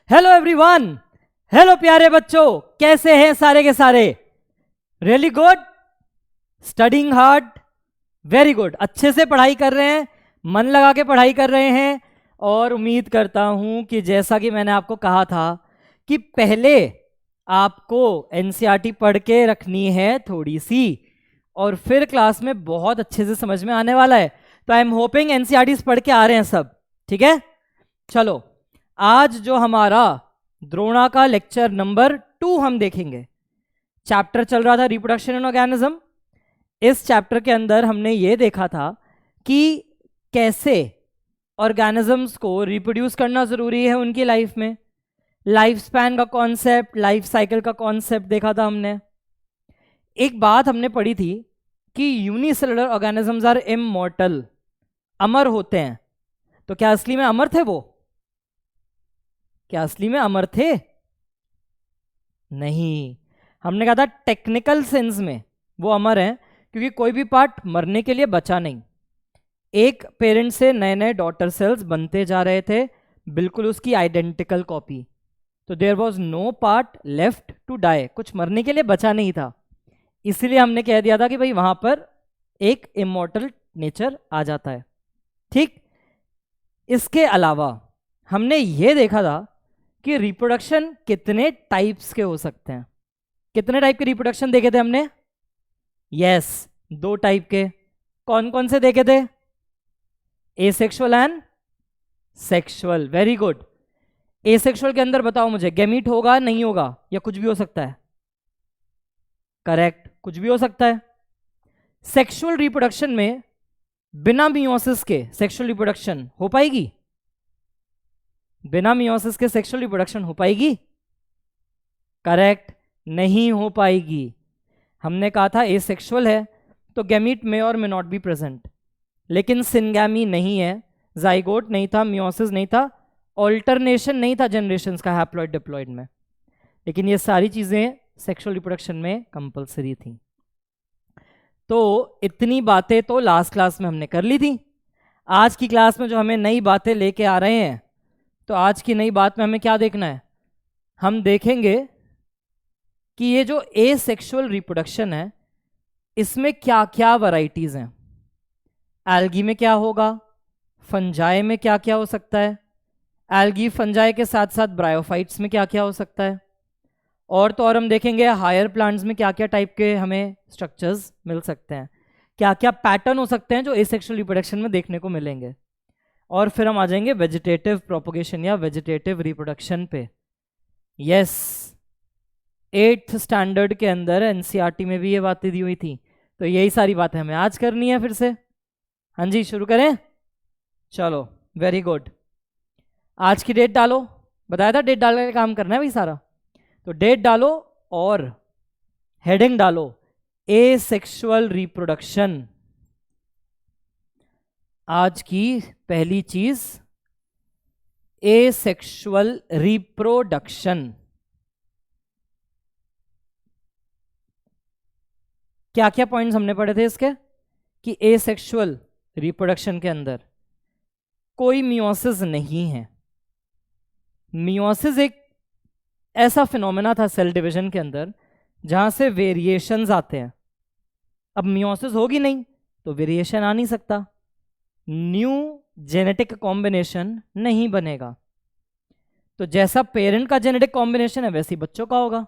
Hello everyone, hello प्यारे बच्चों, कैसे हैं सारे के सारे? Really good, studying hard, very good. अच्छे से पढ़ाई कर रहे हैं, मन लगा के पढ़ाई कर रहे हैं। और उम्मीद करता हूं कि जैसा कि मैंने आपको कहा था कि पहले आपको एनसीईआरटी पढ़ के रखनी है थोड़ी सी, और फिर क्लास में बहुत अच्छे से समझ में आने वाला है। तो आई एम होपिंग एनसीईआरटी पढ़ के आ रहे हैं सब, ठीक है? चलो, आज जो हमारा द्रोणा का लेक्चर नंबर 2 हम देखेंगे। चैप्टर चल रहा था रिप्रोडक्शन इन ऑर्गेनिज्म। इस चैप्टर के अंदर हमने ये देखा था कि कैसे ऑर्गेनिजम्स को रिप्रोड्यूस करना जरूरी है उनकी लाइफ में। लाइफ स्पैन का कॉन्सेप्ट, लाइफ साइकिल का कॉन्सेप्ट देखा था हमने। एक बात हमने पढ़ी थी कि यूनिसेलुलर ऑर्गेनिजम्स आर इमॉर्टल, अमर होते हैं। तो क्या असली में अमर थे वो? क्या असली में अमर थे? नहीं। हमने कहा था टेक्निकल सेंस में वो अमर हैं, क्योंकि कोई भी पार्ट मरने के लिए बचा नहीं। एक पेरेंट से नए नए डॉटर सेल्स बनते जा रहे थे, बिल्कुल उसकी आइडेंटिकल कॉपी। तो there was no part left to die, कुछ मरने के लिए बचा नहीं था। इसलिए हमने कह दिया था कि भाई वहां पर एक इमॉर्टल नेचर आ जाता है। ठीक, इसके अलावा हमने ये देखा था कि रिप्रोडक्शन कितने टाइप्स के हो सकते हैं। कितने टाइप के रिप्रोडक्शन देखे थे हमने? यस, 2 टाइप के। कौन कौन से देखे थे? Asexual and sexual. Very good. Asexual के अंदर बताओ मुझे, गैमीट होगा, नहीं होगा, या कुछ भी हो सकता है? करेक्ट, कुछ भी हो सकता है। सेक्सुअल रिप्रोडक्शन में बिना मियोसिस के सेक्सुअल रिप्रोडक्शन हो पाएगी? बिना मियोसिस के सेक्सुअल रिप्रोडक्शन हो पाएगी? करेक्ट, नहीं हो पाएगी। हमने कहा था एसेक्सुअल है तो गैमीट में और मे नॉट बी प्रेजेंट, लेकिन सिनगैमी नहीं है, जाइगोट नहीं था, मियोसिस नहीं था, ऑल्टरनेशन नहीं था जनरेशंस का हैप्लॉइड डिप्लॉइड में। लेकिन ये सारी चीजें सेक्सुअल रिप्रोडक्शन में कंपलसरी थी। तो इतनी बातें तो लास्ट क्लास में हमने कर ली थी। आज की क्लास में जो हमें नई बातें लेके आ रहे हैं, तो आज की नई बात में हमें क्या देखना है? हम देखेंगे कि ये जो एसेक्सुअल रिप्रोडक्शन है, इसमें क्या क्या वैरायटीज हैं। एल्गी में क्या होगा, फंजाई में क्या क्या हो सकता है, एल्गी फंजाई के साथ साथ ब्रायोफाइट्स में क्या क्या हो सकता है, और तो और हम देखेंगे हायर प्लांट्स में क्या क्या टाइप के हमें स्ट्रक्चर्स मिल सकते हैं, क्या क्या पैटर्न हो सकते हैं जो एसेक्सुअल रिप्रोडक्शन में देखने को मिलेंगे। और फिर हम आ जाएंगे वेजिटेटिव प्रोपोगेशन या वेजिटेटिव रिप्रोडक्शन पे। यस, 8th स्टैंडर्ड के अंदर एनसीईआरटी में भी ये बातें दी हुई थी। तो यही सारी बातें हमें आज करनी है फिर से। हाँ जी, शुरू करें? चलो, वेरी गुड। आज की डेट डालो, बताया था डेट डाल के काम करना है भाई सारा। तो डेट डालो और हेडिंग डालो, एसेक्सुअल रिप्रोडक्शन। आज की पहली चीज, एसेक्सुअल रिप्रोडक्शन। क्या क्या पॉइंट्स हमने पढ़े थे इसके? कि एसेक्सुअल रिप्रोडक्शन के अंदर कोई मियोसिस नहीं है। मियोसिस एक ऐसा फिनोमेना था सेल डिवीजन के अंदर जहां से वेरिएशंस आते हैं। अब मियोसिस होगी नहीं तो वेरिएशन आ नहीं सकता, न्यू जेनेटिक कॉम्बिनेशन नहीं बनेगा। तो जैसा पेरेंट का जेनेटिक कॉम्बिनेशन है वैसे ही बच्चों का होगा।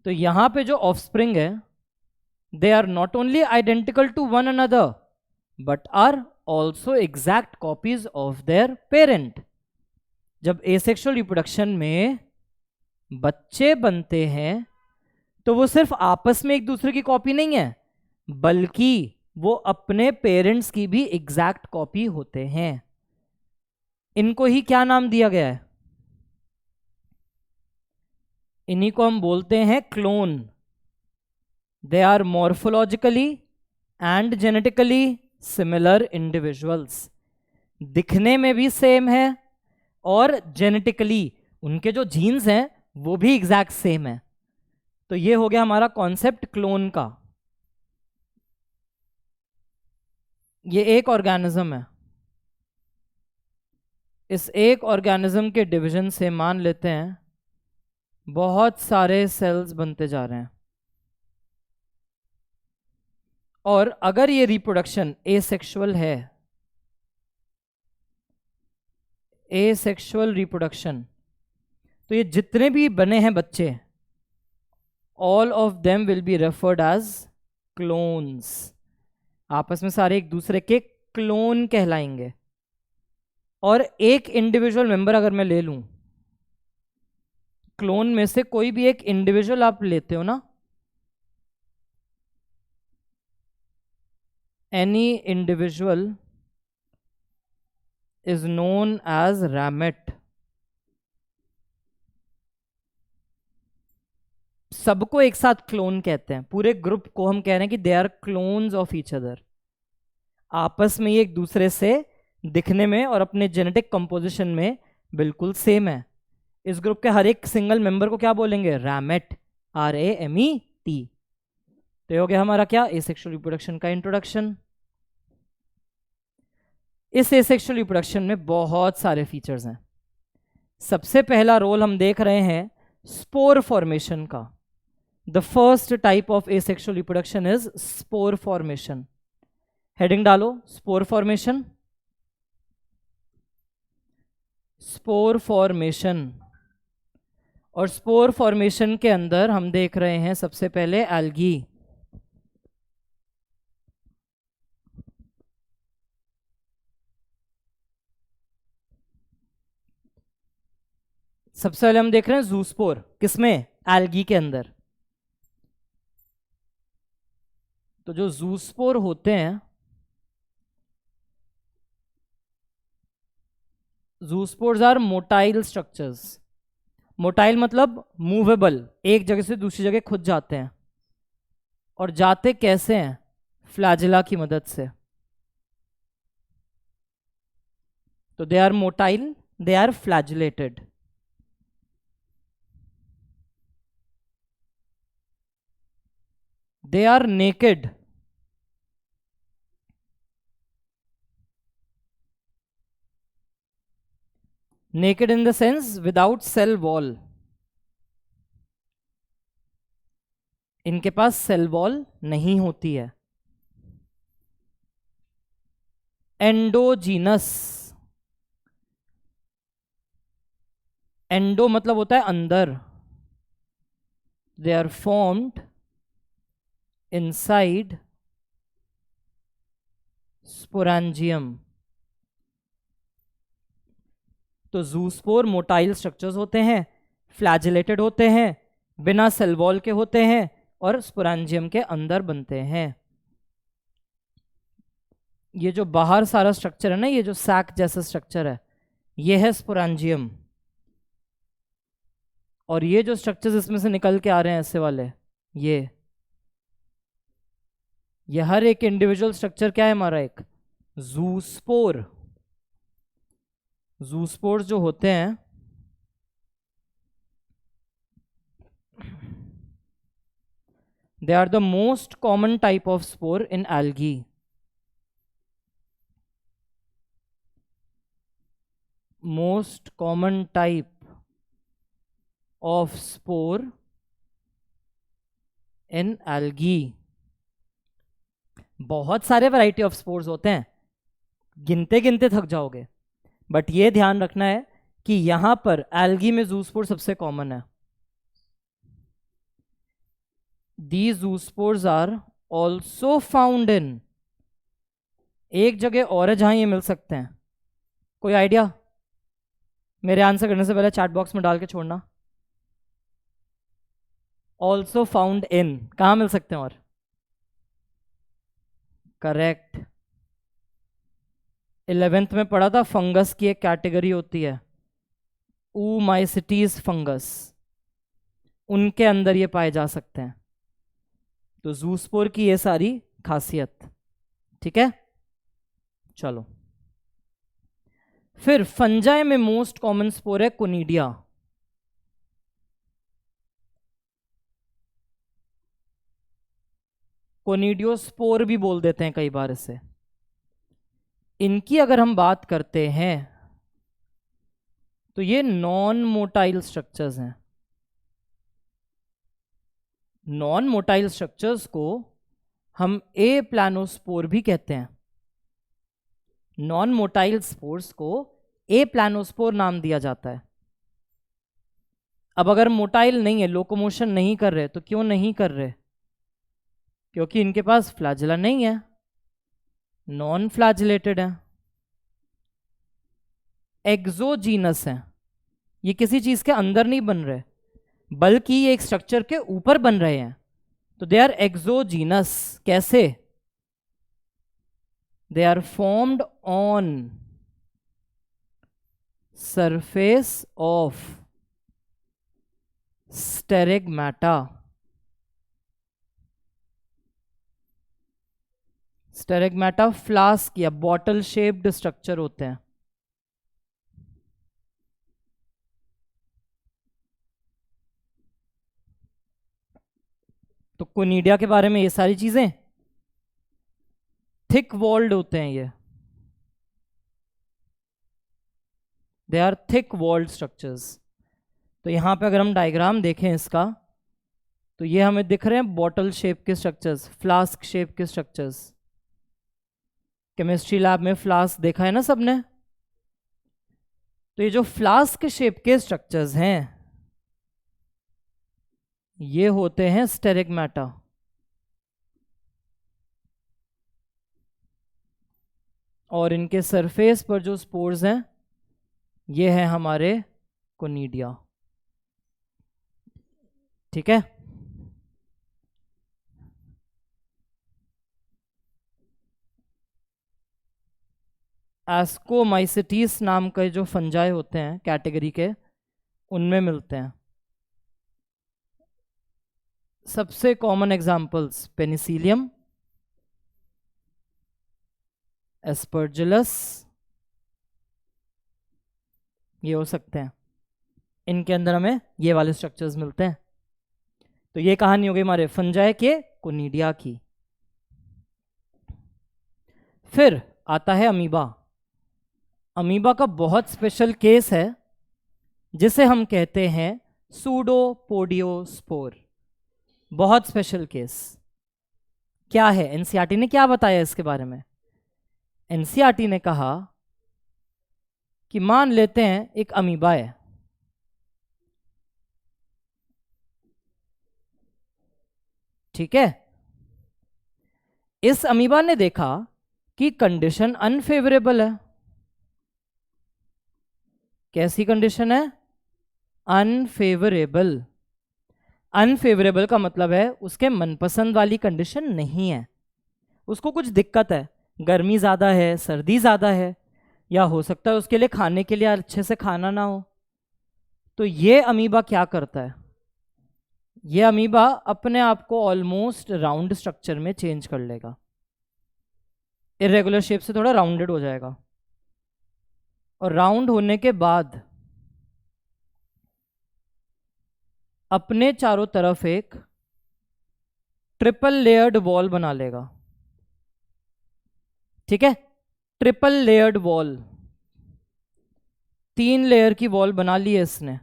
तो यहां पे जो ऑफस्प्रिंग है, they are not only identical to one another but are also exact copies of their parent। जब एसेक्सुअल रिप्रोडक्शन में बच्चे बनते हैं तो वो सिर्फ आपस में एक दूसरे की कॉपी नहीं है, बल्कि वो अपने पेरेंट्स की भी एग्जैक्ट कॉपी होते हैं। इनको ही क्या नाम दिया गया है? इन्हीं को हम बोलते हैं clone. They are morphologically and genetically similar individuals। दिखने में भी सेम है और जेनेटिकली उनके जो जीन्स हैं वो भी एग्जैक्ट सेम है। तो ये हो गया हमारा कॉन्सेप्ट क्लोन का। ये एक ऑर्गेनिज्म है, इस एक ऑर्गेनिज्म के डिवीजन से मान लेते हैं बहुत सारे सेल्स बनते जा रहे हैं, और अगर ये रिप्रोडक्शन एसेक्सुअल है, एसेक्सुअल रिप्रोडक्शन, तो ये जितने भी बने हैं बच्चे, all of them will be referred as clones. आपस में सारे एक दूसरे के क्लोन कहलाएंगे। और एक इंडिविजुअल मेंबर अगर मैं ले लूं, क्लोन में से कोई भी एक इंडिविजुअल आप लेते हो ना, any individual is known as ramet. सबको एक साथ क्लोन कहते हैं, पूरे ग्रुप को हम कह रहे हैं कि they are clones of each other. आपस में ये एक दूसरे से दिखने में और अपने जेनेटिक कंपोजिशन में बिल्कुल सेम है। इस ग्रुप के हर एक सिंगल मेंबर को क्या बोलेंगे? रैमेट, RAMET। तो ये हो गया हमारा क्या? एसेक्सुअल रिप्रोडक्शन का इंट्रोडक्शन। इस एसेक्सुअल रिप्रोडक्शन में बहुत सारे फीचर्स हैं। सबसे पहला रोल हम देख रहे हैं स्पोर फॉर्मेशन का। The first type of asexual reproduction is spore formation. Heading डालो, स्पोर फॉर्मेशन। Spore formation. और स्पोर फॉर्मेशन के अंदर हम देख रहे हैं सबसे पहले एल्गी। सबसे पहले हम देख रहे हैं जूस्पोर। किसमें? एल्गी के अंदर। तो जो जूस्पोर होते हैं, zoospores are motile structures. Motile मतलब मूवेबल, एक जगह से दूसरी जगह खुद जाते हैं। और जाते कैसे हैं? फ्लैजिला की मदद से। तो they are motile, they are flagellated. They are naked. Naked in the sense without cell wall. इनके पास सेल वॉल नहीं होती है। एंडोजीनस। एंडो मतलब होता है अंदर। They are formed inside sporangium. तो जूस्पोर मोटाइल स्ट्रक्चर्स होते हैं, फ्लैजिलेटेड होते हैं, बिना सेल वॉल के होते हैं और स्पोरेंजियम के अंदर बनते हैं। ये जो बाहर सारा स्ट्रक्चर है ना, ये जो सैक जैसा स्ट्रक्चर है, ये है स्पोरेंजियम। और ये जो स्ट्रक्चर्स इसमें से निकल के आ रहे हैं ऐसे वाले, ये हर एक इंडिविजुअल स्ट्रक्चर क्या है हमारा? एक जूस्पोर। जूस्पोर्स जो होते हैं, they are the most common type of spore in algae. Most common type of spore in algae. बहुत सारे वैरायटी ऑफ स्पोर्स होते हैं, गिनते गिनते थक जाओगे। बट ये ध्यान रखना है कि यहां पर एल्गी में जूस्पोर सबसे कॉमन है। These zoospores are also found in, एक जगह और है जहां ये मिल सकते हैं। कोई आइडिया? मेरे आंसर करने से पहले चैट बॉक्स में डाल के छोड़ना। ऑल्सो फाउंड इन, कहां मिल सकते हैं? और करेक्ट। 11th में पढ़ा था, फंगस की एक कैटेगरी होती है ऊमाइसिटीज फंगस, उनके अंदर ये पाए जा सकते हैं। तो जूस्पोर की ये सारी खासियत। ठीक है, चलो फिर फंजाई में मोस्ट कॉमन स्पोर है कोनिडिया। कोनिडियोस्पोर भी बोल देते हैं कई बार इसे। इनकी अगर हम बात करते हैं तो ये नॉन मोटाइल स्ट्रक्चर्स हैं। नॉन मोटाइल स्ट्रक्चर्स को हम ए प्लानोस्पोर भी कहते हैं। नॉन मोटाइल स्पोर्स को ए प्लानोस्पोर नाम दिया जाता है। अब अगर मोटाइल नहीं है, लोकोमोशन नहीं कर रहे, तो क्यों नहीं कर रहे? क्योंकि इनके पास फ्लैजिला नहीं है, नॉन फ्लैजिलेटेड है, एक्सोजीनस है। ये किसी चीज के अंदर नहीं बन रहे, बल्कि ये एक स्ट्रक्चर के ऊपर बन रहे हैं, तो दे आर एक्सोजीनस। कैसे? They are formed on surface of sterigmata. Sterigmata flask या बॉटल शेप्ड स्ट्रक्चर होते हैं। तो कोनिडिया के बारे में ये सारी चीजें, थिक वॉल्ड होते हैं ये, they are thick walled structures. तो यहां पे अगर हम डायग्राम देखें इसका, तो ये हमें दिख रहे हैं बॉटल शेप के स्ट्रक्चर्स, फ्लास्क शेप के स्ट्रक्चर्स। केमिस्ट्री लैब में फ्लास्क देखा है ना सबने? तो ये जो फ्लास्क शेप के स्ट्रक्चर्स हैं, ये होते हैं स्टेरेगमाटा। और इनके सरफेस पर जो स्पोर्स हैं, ये है हमारे कोनिडिया। ठीक है। एस्कोमाइसिटीस नाम के जो फंजाई होते हैं कैटेगरी के, उनमें मिलते हैं। सबसे कॉमन एग्जांपल्स पेनिसिलियम, एस्परजिलस, ये हो सकते हैं। इनके अंदर हमें ये वाले स्ट्रक्चर्स मिलते हैं। तो ये कहानी हो गई हमारे फंजाई के कोनिडिया की। फिर आता है अमीबा। अमीबा का बहुत स्पेशल केस है, जिसे हम कहते हैं सूडोपोडियोस्पोर। बहुत स्पेशल केस क्या है? एनसीईआरटी ने क्या बताया इसके बारे में? एनसीईआरटी ने कहा कि मान लेते हैं एक अमीबा है, ठीक है। इस अमीबा ने देखा कि कंडीशन अनफेवरेबल है। कैसी कंडीशन है? अनफेवरेबल। अनफेवरेबल का मतलब है उसके मनपसंद वाली कंडीशन नहीं है, उसको कुछ दिक्कत है, गर्मी ज़्यादा है, सर्दी ज़्यादा है, या हो सकता है उसके लिए खाने के लिए अच्छे से खाना ना हो। तो ये अमीबा क्या करता है? ये अमीबा अपने आप को ऑलमोस्ट राउंड स्ट्रक्चर में चेंज कर लेगा, इरेगुलर शेप से थोड़ा राउंडेड हो जाएगा, और राउंड होने के बाद अपने चारों तरफ एक ट्रिपल लेयर्ड वॉल बना लेगा। ठीक है, ट्रिपल लेयर्ड वॉल, 3 लेयर की वॉल बना ली है इसने।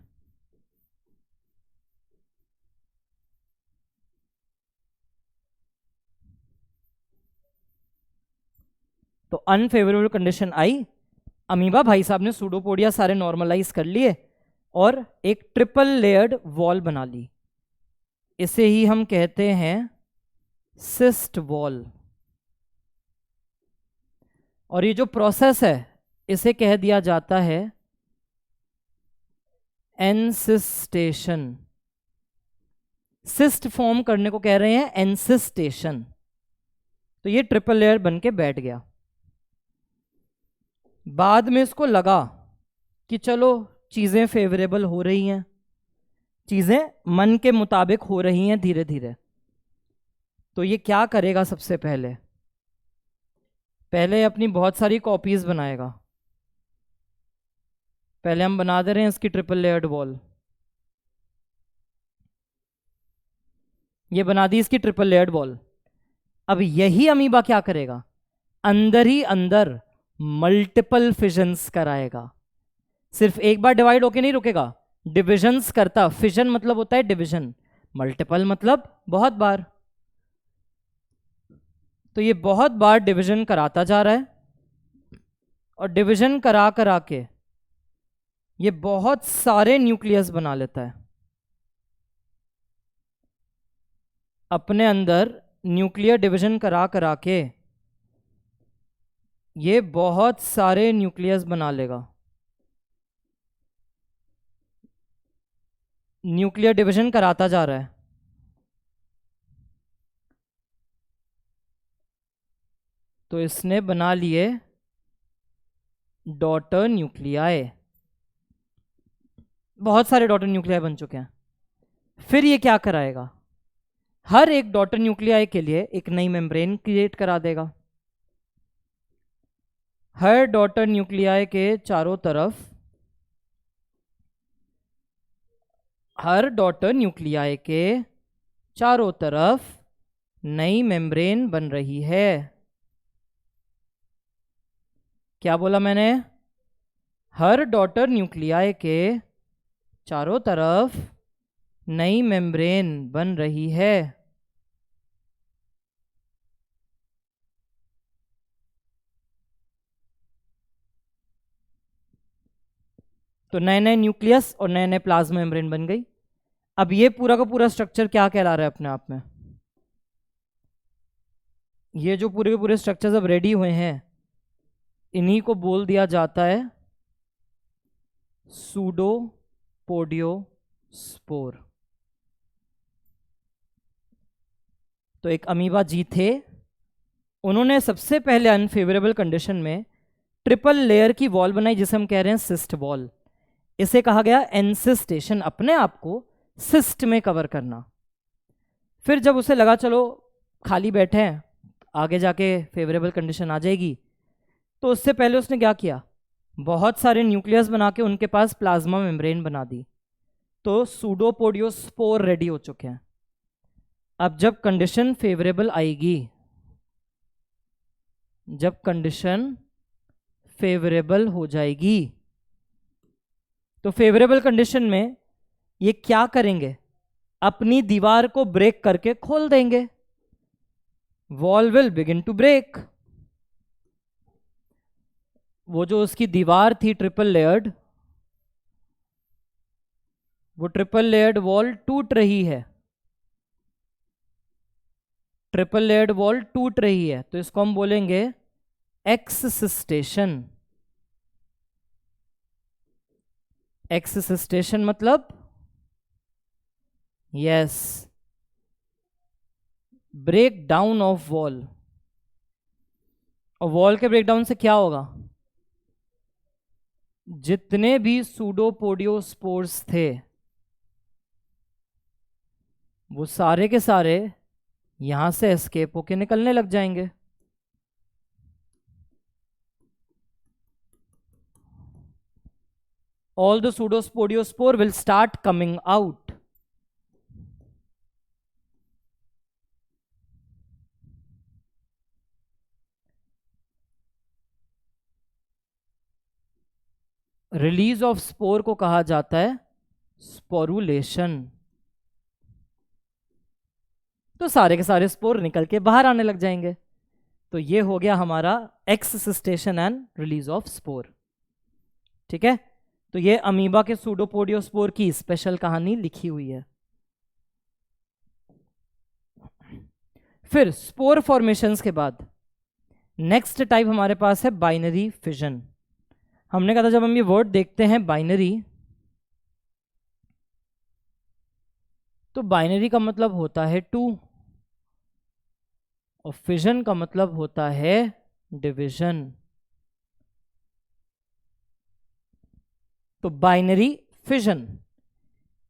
तो अनफेवरेबल कंडीशन आई, अमीबा भाई साहब ने सूडोपोडिया सारे नॉर्मलाइज कर लिए और एक ट्रिपल लेयर्ड वॉल बना ली। इसे ही हम कहते हैं सिस्ट वॉल। और ये जो प्रोसेस है, इसे कह दिया जाता है एनसिस्टेशन। सिस्ट फॉर्म करने को कह रहे हैं एनसिस्टेशन। तो ये ट्रिपल लेयर बन के बैठ गया। बाद में इसको लगा कि चलो चीज़ें फेवरेबल हो रही हैं, चीज़ें मन के मुताबिक हो रही हैं धीरे धीरे। तो ये क्या करेगा? सबसे पहले अपनी बहुत सारी कॉपीज बनाएगा। पहले हम बना दे रहे हैं इसकी ट्रिपल लेयर्ड वॉल। ये बना दी इसकी ट्रिपल लेयर्ड वॉल। अब यही अमीबा क्या करेगा? अंदर ही अंदर मल्टीपल फिजन्स कराएगा, सिर्फ एक बार डिवाइड होके नहीं रुकेगा, डिविजन्स करता। फिजन मतलब होता है डिवीजन, मल्टीपल मतलब बहुत बार। तो ये बहुत बार डिवीजन कराता जा रहा है, और डिवीजन करा करा के ये बहुत सारे न्यूक्लियस बना लेता है अपने अंदर। न्यूक्लियर डिवीजन करा करा के ये बहुत सारे न्यूक्लियस बना लेगा। न्यूक्लियर डिवीजन कराता जा रहा है, तो इसने बना लिए डॉटर न्यूक्लियाई। बहुत सारे डॉटर न्यूक्लियाई बन चुके हैं। फिर ये क्या कराएगा, हर एक डॉटर न्यूक्लियाई के लिए एक नई मेम्ब्रेन क्रिएट करा देगा। हर डॉटर न्यूक्लियाई के चारों तरफ, हर डॉटर न्यूक्लियाई के चारों तरफ नई मेम्ब्रेन बन रही है। क्या बोला मैंने, हर डॉटर न्यूक्लियाई के चारों तरफ नई मेम्ब्रेन बन रही है। तो नए नए न्यूक्लियस और नए नए प्लाज्मा मेम्ब्रेन बन गई। अब ये पूरा का पूरा स्ट्रक्चर क्या कहला रहा है अपने आप में, ये जो पूरे के पूरे स्ट्रक्चर्स अब रेडी हुए हैं, इन्हीं को बोल दिया जाता है सूडोपोडियोस्पोर। तो एक अमीबा जी थे, उन्होंने सबसे पहले अनफेवरेबल कंडीशन में ट्रिपल लेयर की वॉल बनाई, जिसे हम कह रहे हैं सिस्ट वॉल। इसे कहा गया एनसिस्टेशन, अपने आप को सिस्ट में कवर करना। फिर जब उसे लगा चलो खाली बैठे हैं, आगे जाके फेवरेबल कंडीशन आ जाएगी, तो उससे पहले उसने क्या किया, बहुत सारे न्यूक्लियस बना के उनके पास प्लाज्मा मेम्ब्रेन बना दी। तो सूडोपोडियोस्पोर रेडी हो चुके हैं। अब जब कंडीशन फेवरेबल आएगी, जब कंडीशन फेवरेबल हो जाएगी, तो फेवरेबल कंडीशन में ये क्या करेंगे, अपनी दीवार को ब्रेक करके खोल देंगे। Wall will begin to break. वो जो उसकी दीवार थी ट्रिपल लेयर्ड, वो ट्रिपल लेयर्ड वॉल टूट रही है, ट्रिपल लेयर्ड वॉल टूट रही है। तो इसको हम बोलेंगे एक्ससिस्टेशन। एक्ससिस्टेशन मतलब yes, break down of wall. और वॉल के ब्रेकडाउन से क्या होगा, जितने भी सूडोपोडियोस्पोर्स थे वो सारे के सारे यहां से एस्केप होके निकलने लग जाएंगे। All the pseudosporiospore will start coming out. Release of spore को कहा जाता है स्पोरुलेशन। तो सारे के सारे स्पोर निकल के बाहर आने लग जाएंगे। तो ये हो गया हमारा एक्ससिस्टेशन एंड रिलीज ऑफ स्पोर। ठीक है, तो ये अमीबा के सूडोपोडियोस्पोर की स्पेशल कहानी लिखी हुई है। फिर स्पोर फॉर्मेशंस के बाद नेक्स्ट टाइप हमारे पास है बाइनरी फिजन। हमने कहा था जब हम ये वर्ड देखते हैं बाइनरी, तो बाइनरी का मतलब होता है टू, और फिजन का मतलब होता है डिवीजन। तो बाइनरी फिजन,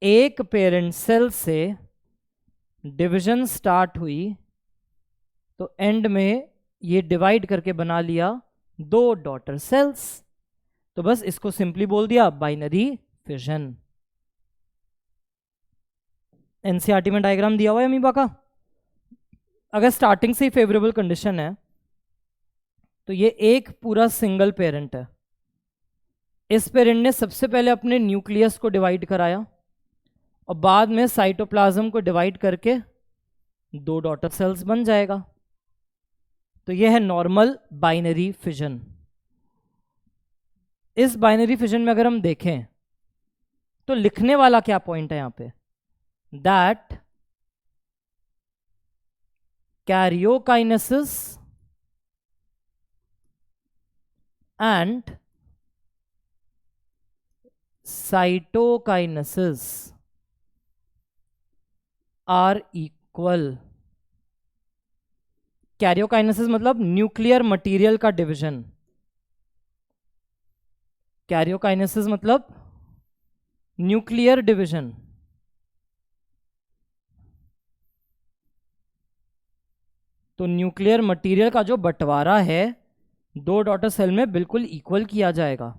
एक पेरेंट सेल से डिवीजन स्टार्ट हुई, तो एंड में ये डिवाइड करके बना लिया दो डॉटर सेल्स। तो बस इसको सिंपली बोल दिया बाइनरी फिजन। एनसीईआरटी में डायग्राम दिया हुआ है अमीबा का। अगर स्टार्टिंग से ही फेवरेबल कंडीशन है, तो ये एक पूरा सिंगल पेरेंट है, इस पेरेंट ने सबसे पहले अपने न्यूक्लियस को डिवाइड कराया और बाद में साइटोप्लाज्म को डिवाइड करके 2 डॉटर सेल्स बन जाएगा। तो यह है नॉर्मल बाइनरी फिजन। इस बाइनरी फिजन में अगर हम देखें तो लिखने वाला क्या पॉइंट है यहां पे, that karyokinesis and cytokinesis are equal. Karyokinesis मतलब न्यूक्लियर मटेरियल का डिवीजन, कैरियोकाइनेसिस मतलब न्यूक्लियर डिवीजन। तो न्यूक्लियर मटेरियल का जो बंटवारा है 2 डॉटर सेल में बिल्कुल इक्वल किया जाएगा।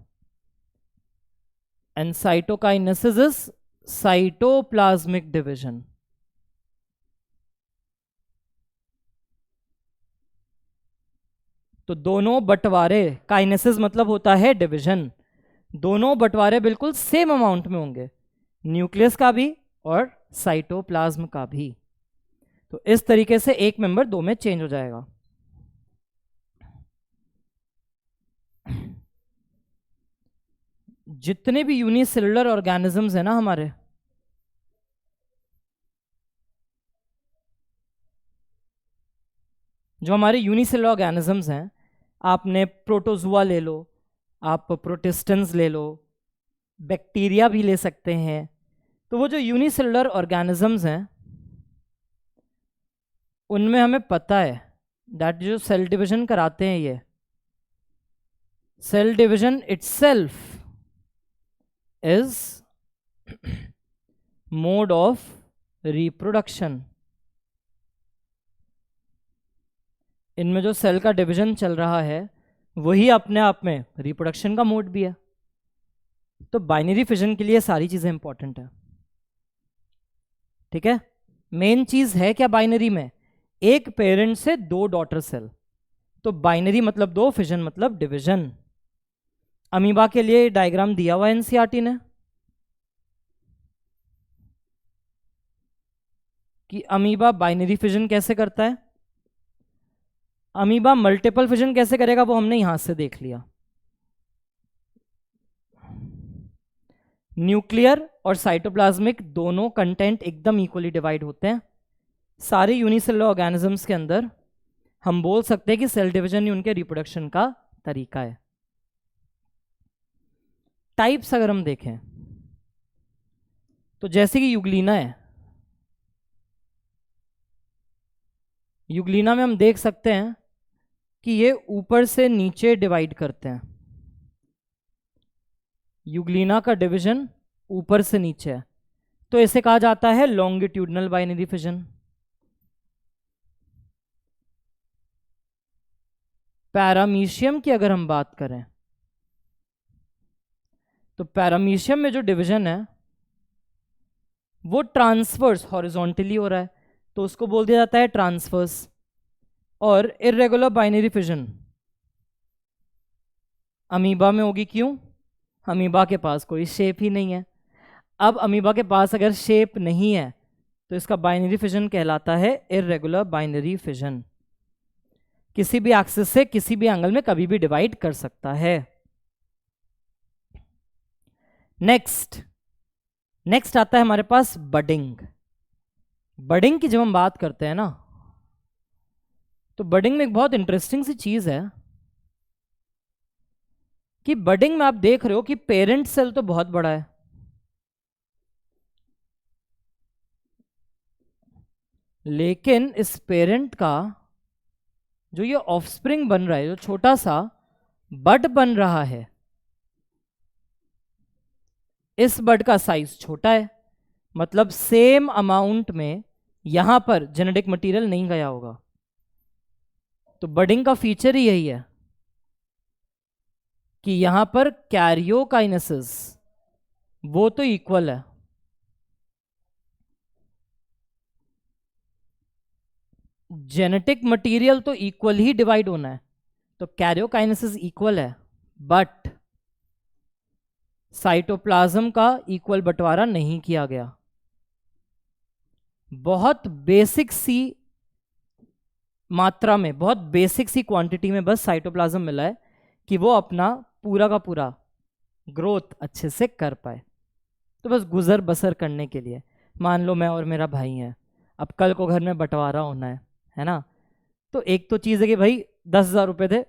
And cytokinesis is cytoplasmic division. तो दोनों बंटवारे, काइनेसिस मतलब होता है डिवीजन, दोनों बंटवारे बिल्कुल सेम अमाउंट में होंगे, न्यूक्लियस का भी और साइटोप्लाज्म का भी। तो इस तरीके से एक मेंबर 2 में चेंज हो जाएगा। जितने भी यूनिसेलुलर ऑर्गेनिजम्स हैं ना हमारे, जो हमारे यूनिसेलुलर ऑर्गेनिजम्स हैं, आपने प्रोटोजुआ ले लो, आप प्रोटिस्टेंस ले लो, बैक्टीरिया भी ले सकते हैं। तो वो जो यूनिसेलुलर ऑर्गेनिजम्स हैं उनमें हमें पता है दैट जो सेल डिवीजन कराते हैं, ये cell division itself is mode of reproduction. इनमें जो सेल का डिवीजन चल रहा है वही अपने आप में रिप्रोडक्शन का मोड भी है। तो बाइनरी फिजन के लिए सारी चीजें इंपॉर्टेंट है। ठीक है, मेन चीज है क्या बाइनरी में, एक पेरेंट से 2 डॉटर सेल। तो बाइनरी मतलब 2, फिजन मतलब डिवीजन। अमीबा के लिए डायग्राम दिया हुआ एनसीईआरटी ने कि अमीबा बाइनरी फिजन कैसे करता है। अमीबा मल्टीपल फिजन कैसे करेगा वो हमने यहां से देख लिया। न्यूक्लियर और साइटोप्लाज्मिक दोनों कंटेंट एकदम इक्वली डिवाइड होते हैं। सारे यूनिसेलुलर ऑर्गेनिजम्स के अंदर हम बोल सकते हैं कि सेल डिवीजन ही उनके रिप्रोडक्शन का तरीका है। टाइप्स अगर हम देखें तो जैसे कि यूग्लिना है, यूग्लिना में हम देख सकते हैं कि ये ऊपर से नीचे डिवाइड करते हैं। यूग्लिना का डिवीजन ऊपर से नीचे है, तो इसे कहा जाता है लॉन्गिट्यूडनल बाइनरी फिजन। पैरामीशियम की अगर हम बात करें तो पैरामीशियम में जो डिवीजन है वो ट्रांसवर्स हॉरिजॉन्टली हो रहा है, तो उसको बोल दिया जाता है ट्रांसवर्स। और इर्रेगुलर बाइनरी फिजन अमीबा में होगी, क्यों, अमीबा के पास कोई शेप ही नहीं है। अब अमीबा के पास अगर शेप नहीं है तो इसका बाइनरी फिजन कहलाता है इर्रेगुलर बाइनरी फिजन। किसी भी एक्सिस से किसी भी एंगल में कभी भी डिवाइड कर सकता है। नेक्स्ट आता है हमारे पास बडिंग। बडिंग की जब हम बात करते हैं ना तो बडिंग में एक बहुत इंटरेस्टिंग सी चीज है कि बडिंग में आप देख रहे हो कि पेरेंट सेल तो बहुत बड़ा है, लेकिन इस पेरेंट का जो ये ऑफस्प्रिंग बन रहा है, जो छोटा सा बड बन रहा है, इस बड का साइज छोटा है, मतलब सेम अमाउंट में यहां पर जेनेटिक मटेरियल नहीं गया होगा। तो बडिंग का फीचर ही यही है कि यहां पर कैरियोकाइनेसिस वो तो इक्वल है, जेनेटिक मटेरियल तो इक्वल ही डिवाइड होना है, तो कैरियोकाइनेसिस इक्वल है, बट साइटोप्लाज्म का इक्वल बंटवारा नहीं किया गया। बहुत बेसिक सी मात्रा में, बहुत बेसिक सी क्वांटिटी में बस साइटोप्लाज्म मिला है कि वो अपना पूरा का पूरा ग्रोथ अच्छे से कर पाए। तो बस गुजर बसर करने के लिए, मान लो मैं और मेरा भाई हैं, अब कल को घर में बंटवारा होना है ना, तो एक तो चीज़ है कि भाई 10,000 रुपये थे,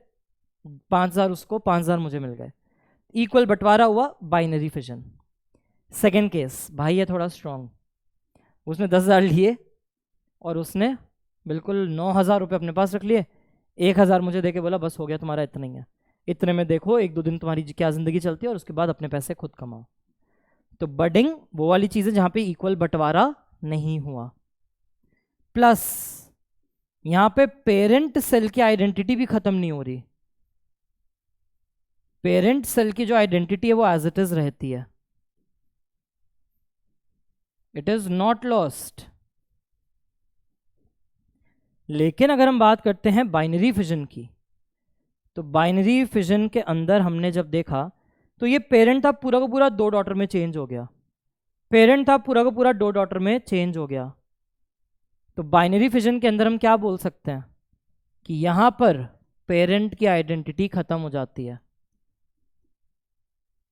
5,000 उसको, 5,000 मुझे मिल गए, इक्वल बंटवारा हुआ, बाइनरी फिजन। सेकेंड केस, भाई है थोड़ा स्ट्रांग, उसने 10,000 लिए और उसने बिल्कुल 9,000 रुपये अपने पास रख लिए, 1,000 मुझे देके बोला बस हो गया तुम्हारा, इतना ही है, इतने में देखो 1-2 दिन तुम्हारी क्या ज़िंदगी चलती है और उसके बाद अपने पैसे खुद कमाओ। तो बडिंग वो वाली चीज़ है जहाँ पे इक्वल बंटवारा नहीं हुआ। प्लस यहाँ पे पेरेंट सेल की आइडेंटिटी भी खत्म नहीं हो रही, पेरेंट सेल की जो आइडेंटिटी है वो एज इट इज रहती है, इट इज नॉट लॉस्ट। लेकिन अगर हम बात करते हैं बाइनरी फिजन की, तो बाइनरी फिजन के अंदर हमने जब देखा तो ये पेरेंट था पूरा का पूरा 2 डॉटर में चेंज हो गया, पेरेंट था पूरा का पूरा 2 डॉटर में चेंज हो गया। तो बाइनरी फिजन के अंदर हम क्या बोल सकते हैं कि यहां पर पेरेंट की आइडेंटिटी खत्म हो जाती है,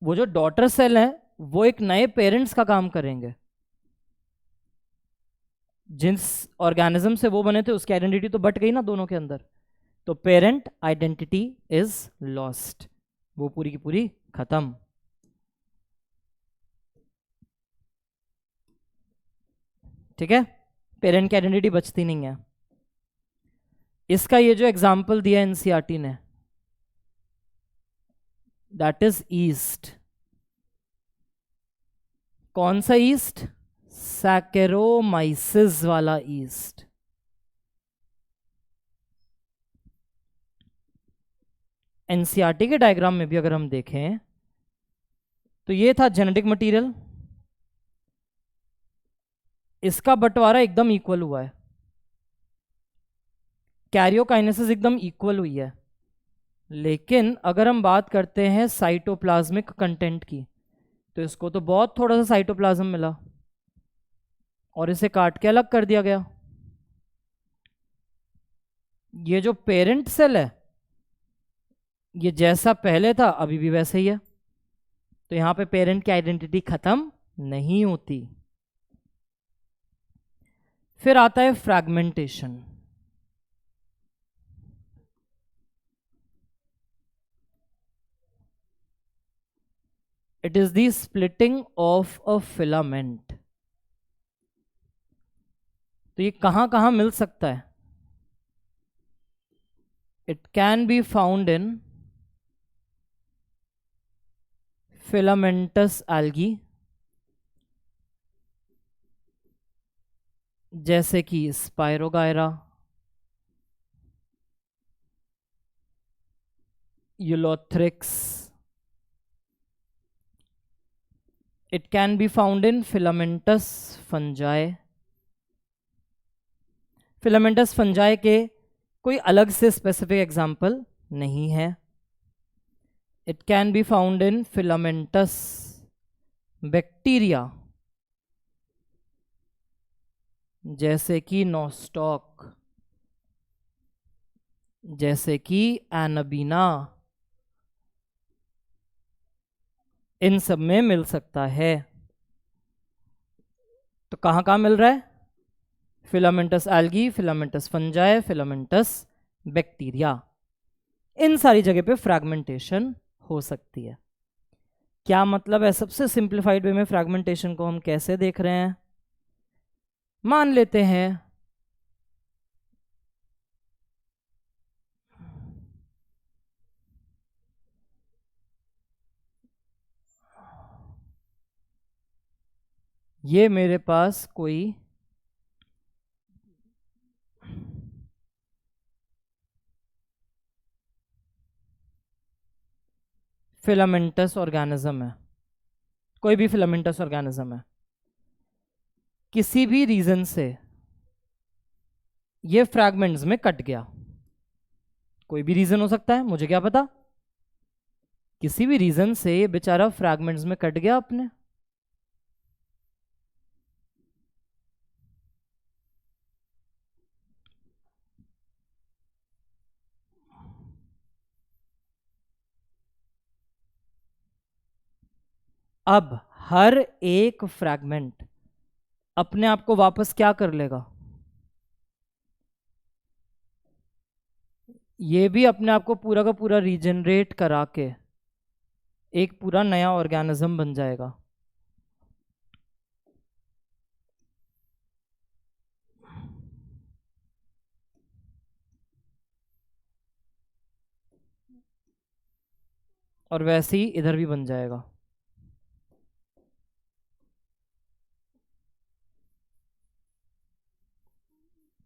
वो जो डॉटर सेल है वो एक नए पेरेंट्स का काम करेंगे, जिस ऑर्गेनिज्म से वो बने थे उसकी आइडेंटिटी तो बट गई ना दोनों के अंदर, तो पेरेंट आइडेंटिटी इज लॉस्ट, वो पूरी की पूरी खत्म। ठीक है, पेरेंट की आइडेंटिटी बचती नहीं है। इसका ये जो एग्जाम्पल दिया एनसीईआरटी ने, दैट इज ईस्ट। कौन सा ईस्ट? सैकेरोमाइसिस वाला ईस्ट। एनसीईआरटी के डायग्राम में भी अगर हम देखें तो ये था जेनेटिक मटेरियल, इसका बंटवारा एकदम इक्वल हुआ है, कैरियोकाइनेसिस एकदम इक्वल हुई है। लेकिन अगर हम बात करते हैं साइटोप्लाज्मिक कंटेंट की, तो इसको तो बहुत थोड़ा सा साइटोप्लाज्म मिला और इसे काट के अलग कर दिया गया। ये जो पेरेंट सेल है ये जैसा पहले था अभी भी वैसे ही है, तो यहां पे पेरेंट की आइडेंटिटी खत्म नहीं होती। फिर आता है fragmentation. It is the splitting of a filament. तो ये कहां कहां मिल सकता है? It can be found in filamentous algae, जैसे कि spirogyra, Ulothrix. It can be found in filamentous fungi. Filamentous fungi के कोई अलग से स्पेसिफिक एग्जाम्पल नहीं है। It can be found in filamentous bacteria, जैसे कि नोस्टॉक, जैसे कि एनाबीना, इन सब में मिल सकता है। तो कहां कहां मिल रहा है? Filamentous algae, filamentous fungi, filamentous bacteria, इन सारी जगह पे फ्रैगमेंटेशन हो सकती है। क्या मतलब है? सबसे सिंप्लीफाइड वे में फ्रैगमेंटेशन को हम कैसे देख रहे हैं? मान लेते हैं ये मेरे पास कोई फिलामेंटस ऑर्गेनिज्म है, कोई भी फिलामेंटस ऑर्गेनिज्म है, किसी भी रीजन से ये फ्रैगमेंट्स में कट गया, कोई भी रीजन हो सकता है, मुझे क्या पता। किसी भी रीजन से ये बेचारा फ्रैगमेंट्स में कट गया अपने। अब हर एक फ्रैगमेंट अपने आप को वापस क्या कर लेगा, ये भी अपने आप को पूरा का पूरा रीजनरेट करा के एक पूरा नया ऑर्गेनिज्म बन जाएगा। और वैसे ही इधर भी बन जाएगा।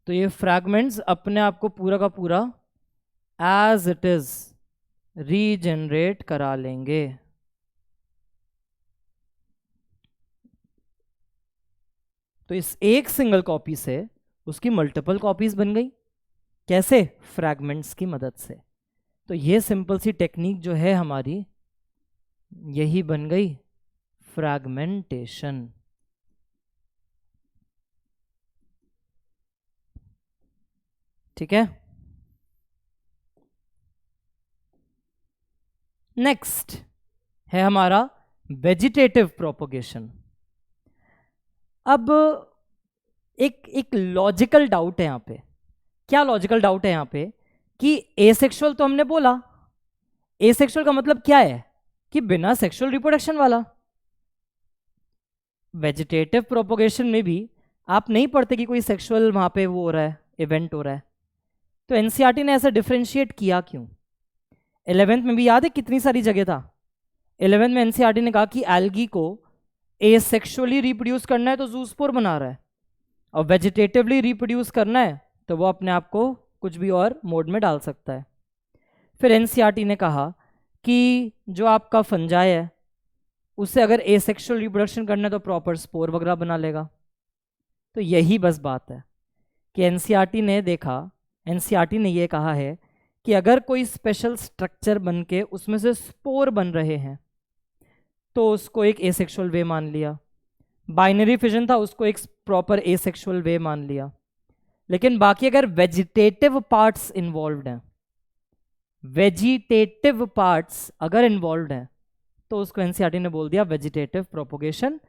तो ये फ्रैगमेंट्स अपने आप को पूरा का पूरा एज इट इज रीजनरेट करा लेंगे। तो इस एक सिंगल कॉपी से उसकी मल्टीपल कॉपीज बन गई। कैसे? फ्रैगमेंट्स की मदद से। तो ये सिंपल सी टेक्निक जो है हमारी, यही बन गई फ्रैगमेंटेशन। ठीक है। नेक्स्ट है हमारा वेजिटेटिव प्रोपोगेशन। अब एक लॉजिकल डाउट है यहाँ पे। क्या लॉजिकल डाउट है यहाँ पे कि एसेक्सुअल तो हमने बोला, एसेक्सुअल का मतलब क्या है कि बिना सेक्सुअल रिप्रोडक्शन वाला। वेजिटेटिव प्रोपोगेशन में भी आप नहीं पढ़ते कि कोई सेक्सुअल वहां पे वो हो रहा है, इवेंट हो रहा है। तो एनसीईआरटी ने ऐसा डिफरेंशिएट किया क्यों? 11th में भी याद है कितनी सारी जगह था। 11th में एनसीईआरटी ने कहा कि एल्गी को एसेक्सुअली रिप्रोड्यूस करना है तो जूस्पोर बना रहा है, और वेजिटेटिवली रिप्रोड्यूस करना है तो वो अपने आप को कुछ भी और मोड में डाल सकता है। फिर एनसीईआरटी ने कहा कि जो आपका फंजाई है उससे अगर एसेक्सुअल रिप्रोडक्शन करना है तो प्रॉपर स्पोर वगैरह बना लेगा। तो यही बस बात है कि एनसीईआरटी ने देखा, एनसीईआरटी ने ये कहा है कि अगर कोई स्पेशल स्ट्रक्चर बन के उसमें से स्पोर बन रहे हैं तो उसको एक एसेक्सुअल वे मान लिया। बाइनरी फिजन था, उसको एक प्रॉपर एसेक्सुअल वे मान लिया। लेकिन बाकी अगर वेजिटेटिव पार्ट्स इन्वॉल्व हैं, वेजिटेटिव पार्ट्स अगर इन्वॉल्व हैं तो उसको एनसीईआरटी ने बोल दिया वेजिटेटिव प्रोपोगेशन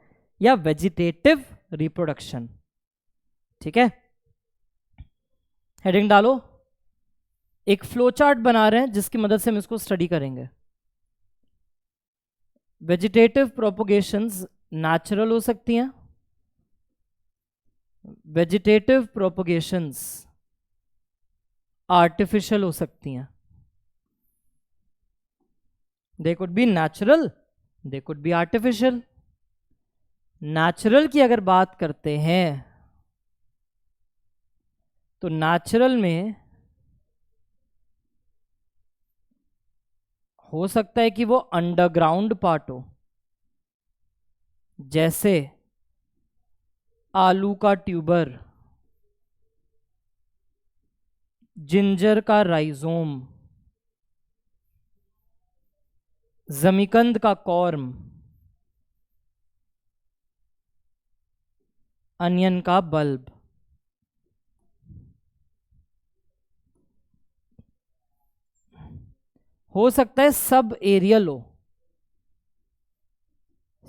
या वेजिटेटिव रिप्रोडक्शन। ठीक है, हेडिंग डालो। एक फ्लो चार्ट बना रहे हैं जिसकी मदद से हम इसको स्टडी करेंगे। वेजिटेटिव प्रोपोगेशंस नेचुरल हो सकती हैं, वेजिटेटिव प्रोपोगेशंस आर्टिफिशियल हो सकती हैं। They could be natural, they could be artificial. Natural की अगर बात करते हैं तो नेचुरल में हो सकता है कि वो अंडरग्राउंड पार्ट हो, जैसे आलू का ट्यूबर, जिंजर का राइजोम, जमीकंद का कॉर्म, अनियन का बल्ब। हो सकता है सब एरियल हो।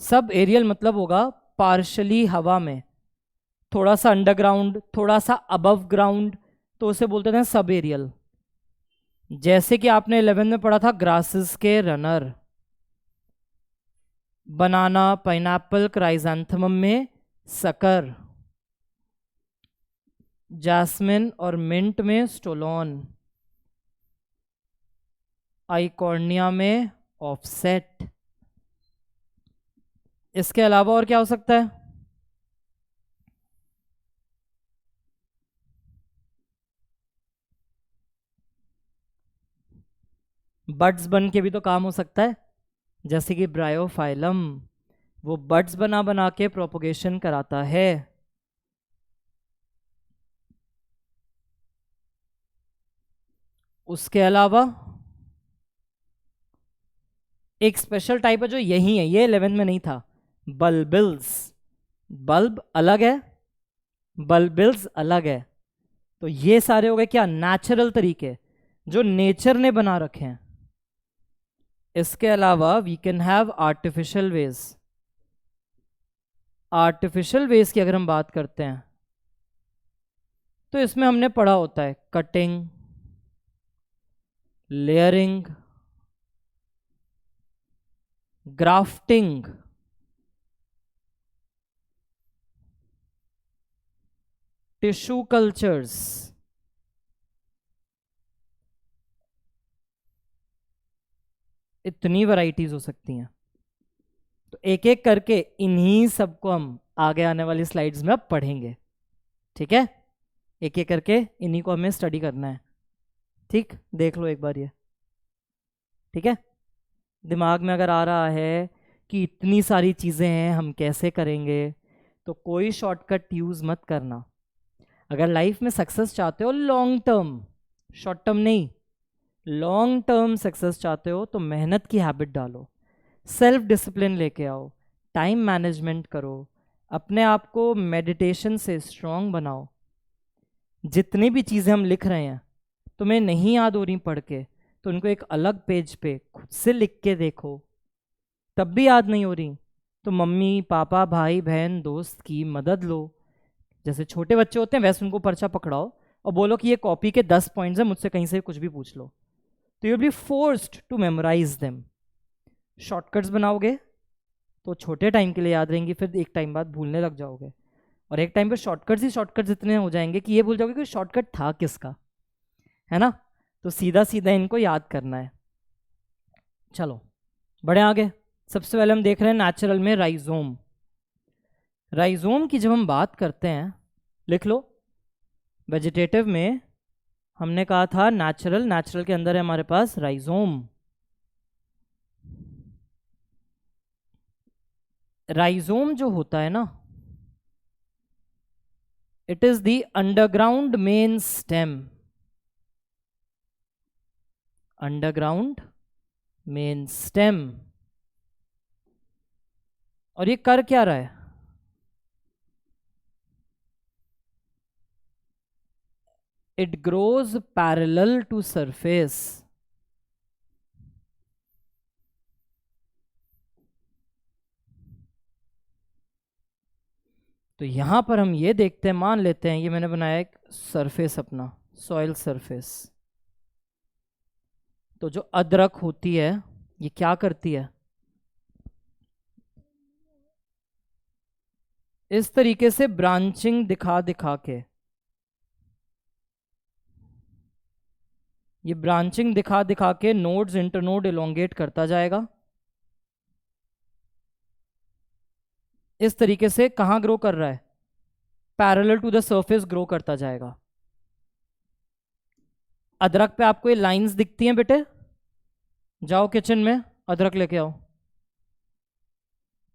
सब एरियल मतलब होगा पार्शली हवा में, थोड़ा सा अंडरग्राउंड, थोड़ा सा अबव ग्राउंड, तो उसे बोलते हैं सब एरियल। जैसे कि आपने 11 में पढ़ा था ग्रासेस के रनर, बनाना, पाइनएप्पल, क्राइजेंथेमम में सकर, जैस्मिन और मिंट में स्टोलोन, आइकॉर्निया में ऑफसेट। इसके अलावा और क्या हो सकता है? बड्स बन के भी तो काम हो सकता है, जैसे कि ब्रायोफाइलम, वो बड्स बना बना के प्रोपोगेशन कराता है। उसके अलावा एक स्पेशल टाइप है जो यही है, ये 11th में नहीं था, बल्बिल्स। बल्ब अलग है, बल्बिल्स अलग है। तो ये सारे हो गए क्या, नेचुरल तरीके जो नेचर ने बना रखे हैं। इसके अलावा we can have artificial ways. Artificial ways की अगर हम बात करते हैं तो इसमें हमने पढ़ा होता है cutting, layering, grafting, tissue cultures, इतनी वैरायटीज हो सकती हैं। तो एक एक करके इन्हीं सबको हम आगे आने वाली स्लाइड्स में अब पढ़ेंगे, ठीक है। एक एक करके इन्हीं को हमें स्टडी करना है, ठीक। देख लो एक बार ये, ठीक है। दिमाग में अगर आ रहा है कि इतनी सारी चीज़ें हैं हम कैसे करेंगे, तो कोई शॉर्टकट यूज़ मत करना। अगर लाइफ में सक्सेस चाहते हो लॉन्ग टर्म, शॉर्ट टर्म नहीं, लॉन्ग टर्म सक्सेस चाहते हो तो मेहनत की हैबिट डालो, सेल्फ डिसिप्लिन लेके आओ, टाइम मैनेजमेंट करो, अपने आप को मेडिटेशन से स्ट्रांग बनाओ। जितनी भी चीज़ें हम लिख रहे हैं तुम्हें नहीं याद हो रही पढ़ के, तो उनको एक अलग पेज पे खुद से लिख के देखो, तब भी याद नहीं हो रही तो मम्मी पापा भाई बहन दोस्त की मदद लो। जैसे छोटे बच्चे होते हैं वैसे उनको पर्चा पकड़ाओ और बोलो कि ये कॉपी के 10 पॉइंट्स हैं, मुझसे कहीं से कुछ भी पूछ लो, तो you will be forced to memorize them. Shortcuts बनाओगे तो छोटे टाइम के लिए याद रहेंगी, फिर एक टाइम बाद भूलने लग जाओगे, और एक टाइम पे शॉर्टकट्स ही शॉर्टकट्स इतने हो जाएंगे कि ये भूल जाओगे कि शॉर्टकट था किसका, है ना। तो सीधा सीधा इनको याद करना है। चलो बढ़े आगे। सबसे पहले हम देख रहे हैं नेचुरल में राइजोम। राइजोम की जब हम बात करते हैं, लिख लो, वेजिटेटिव में हमने कहा था नेचुरल, नेचुरल के अंदर है हमारे पास राइजोम। राइजोम जो होता है ना, it is the underground main stem, underground main stem. और ये कर क्या रहा है, it grows parallel to surface. तो यहां पर हम ये देखते हैं, मान लेते हैं ये मैंने बनाया एक सरफेस अपना, सॉइल सरफेस। तो जो अदरक होती है ये क्या करती है, इस तरीके से ब्रांचिंग दिखा दिखा के, ये ब्रांचिंग दिखा दिखा के नोड्स इंटरनोड इलोंगेट करता जाएगा। इस तरीके से कहां ग्रो कर रहा है, parallel to the surface grow करता जाएगा। अदरक पे आपको ये लाइंस दिखती हैं बेटे, जाओ किचन में अदरक लेके आओ,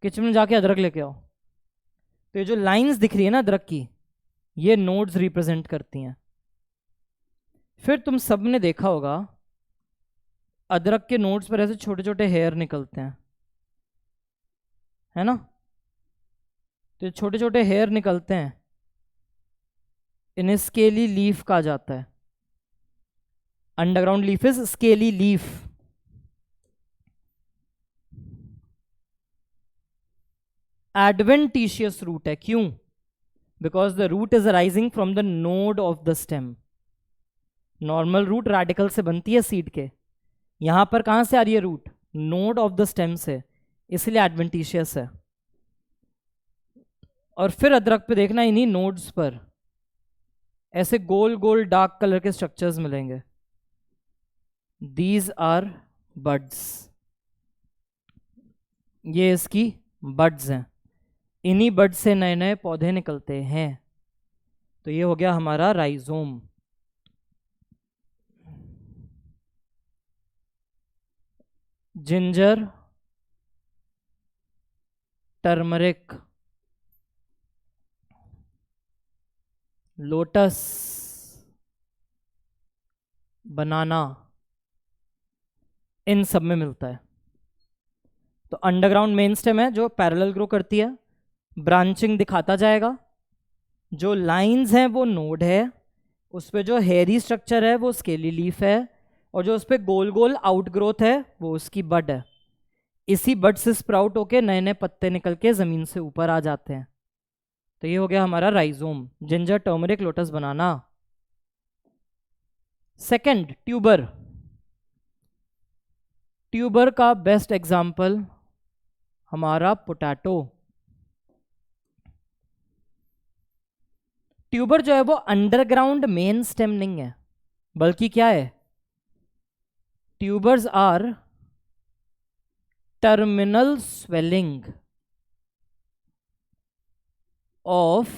किचन में जाके अदरक लेके आओ। तो ये जो लाइंस दिख रही है ना अदरक की, ये नोड्स रिप्रेजेंट करती हैं। फिर तुम सब ने देखा होगा अदरक के नोड्स पर ऐसे छोटे छोटे हेयर निकलते हैं, है ना। तो छोटे छोटे हेयर निकलते हैं, इन्हें स्केली लीफ कहा जाता है। Underground leaf is scaly leaf. Adventitious root है, क्यों, because the root is arising from the node of the stem. Normal root radical से बनती है सीड के, यहां पर कहां से आ रही है root, node of the stem से, इसलिए एडवेंटिशियस है। और फिर अदरक पे देखना, इन्हीं नोड्स पर ऐसे गोल गोल डार्क कलर के स्ट्रक्चर्स मिलेंगे, दीज आर बड्स, ये इसकी बड्स हैं। इन्हीं बड्स से नए नए पौधे निकलते हैं। तो ये हो गया हमारा राइजोम। जिंजर, टर्मरिक, लोटस, बनाना, इन सब में मिलता है। तो अंडरग्राउंड मेन स्टेम है जो पैरेलल ग्रो करती है, ब्रांचिंग दिखाता जाएगा, जो लाइंस हैं वो नोड है, उस पे जो हेयरी स्ट्रक्चर है वो स्केली लीफ है, और जो उस पे गोल गोल आउटग्रोथ है वो उसकी बड है। इसी बड से स्प्राउट होके नए नए पत्ते निकल के जमीन से ऊपर आ जाते हैं। तो ये हो गया हमारा rhizome, ginger, turmeric, lotus, banana. Second, tuber. Tuber का बेस्ट एग्जाम्पल हमारा पोटैटो। ट्यूबर जो है वो अंडरग्राउंड मेन स्टेम नहीं है, बल्कि क्या है, tubers are terminal swelling of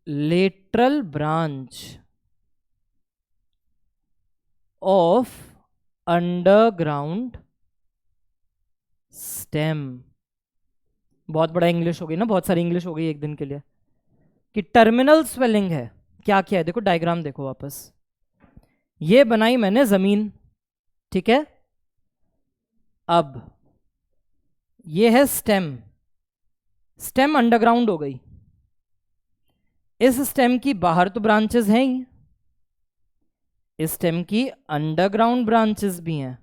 lateral branch of underground stem. बहुत बड़ा इंग्लिश हो गई ना, बहुत सारी इंग्लिश हो गई एक दिन के लिए। कि टर्मिनल स्वेलिंग है, क्या क्या है देखो, डायग्राम देखो वापस। ये बनाई मैंने जमीन, ठीक है। अब ये है स्टेम, स्टेम अंडरग्राउंड हो गई। इस स्टेम की बाहर तो ब्रांचेस हैं ही, इस स्टेम की अंडरग्राउंड ब्रांचेस भी हैं।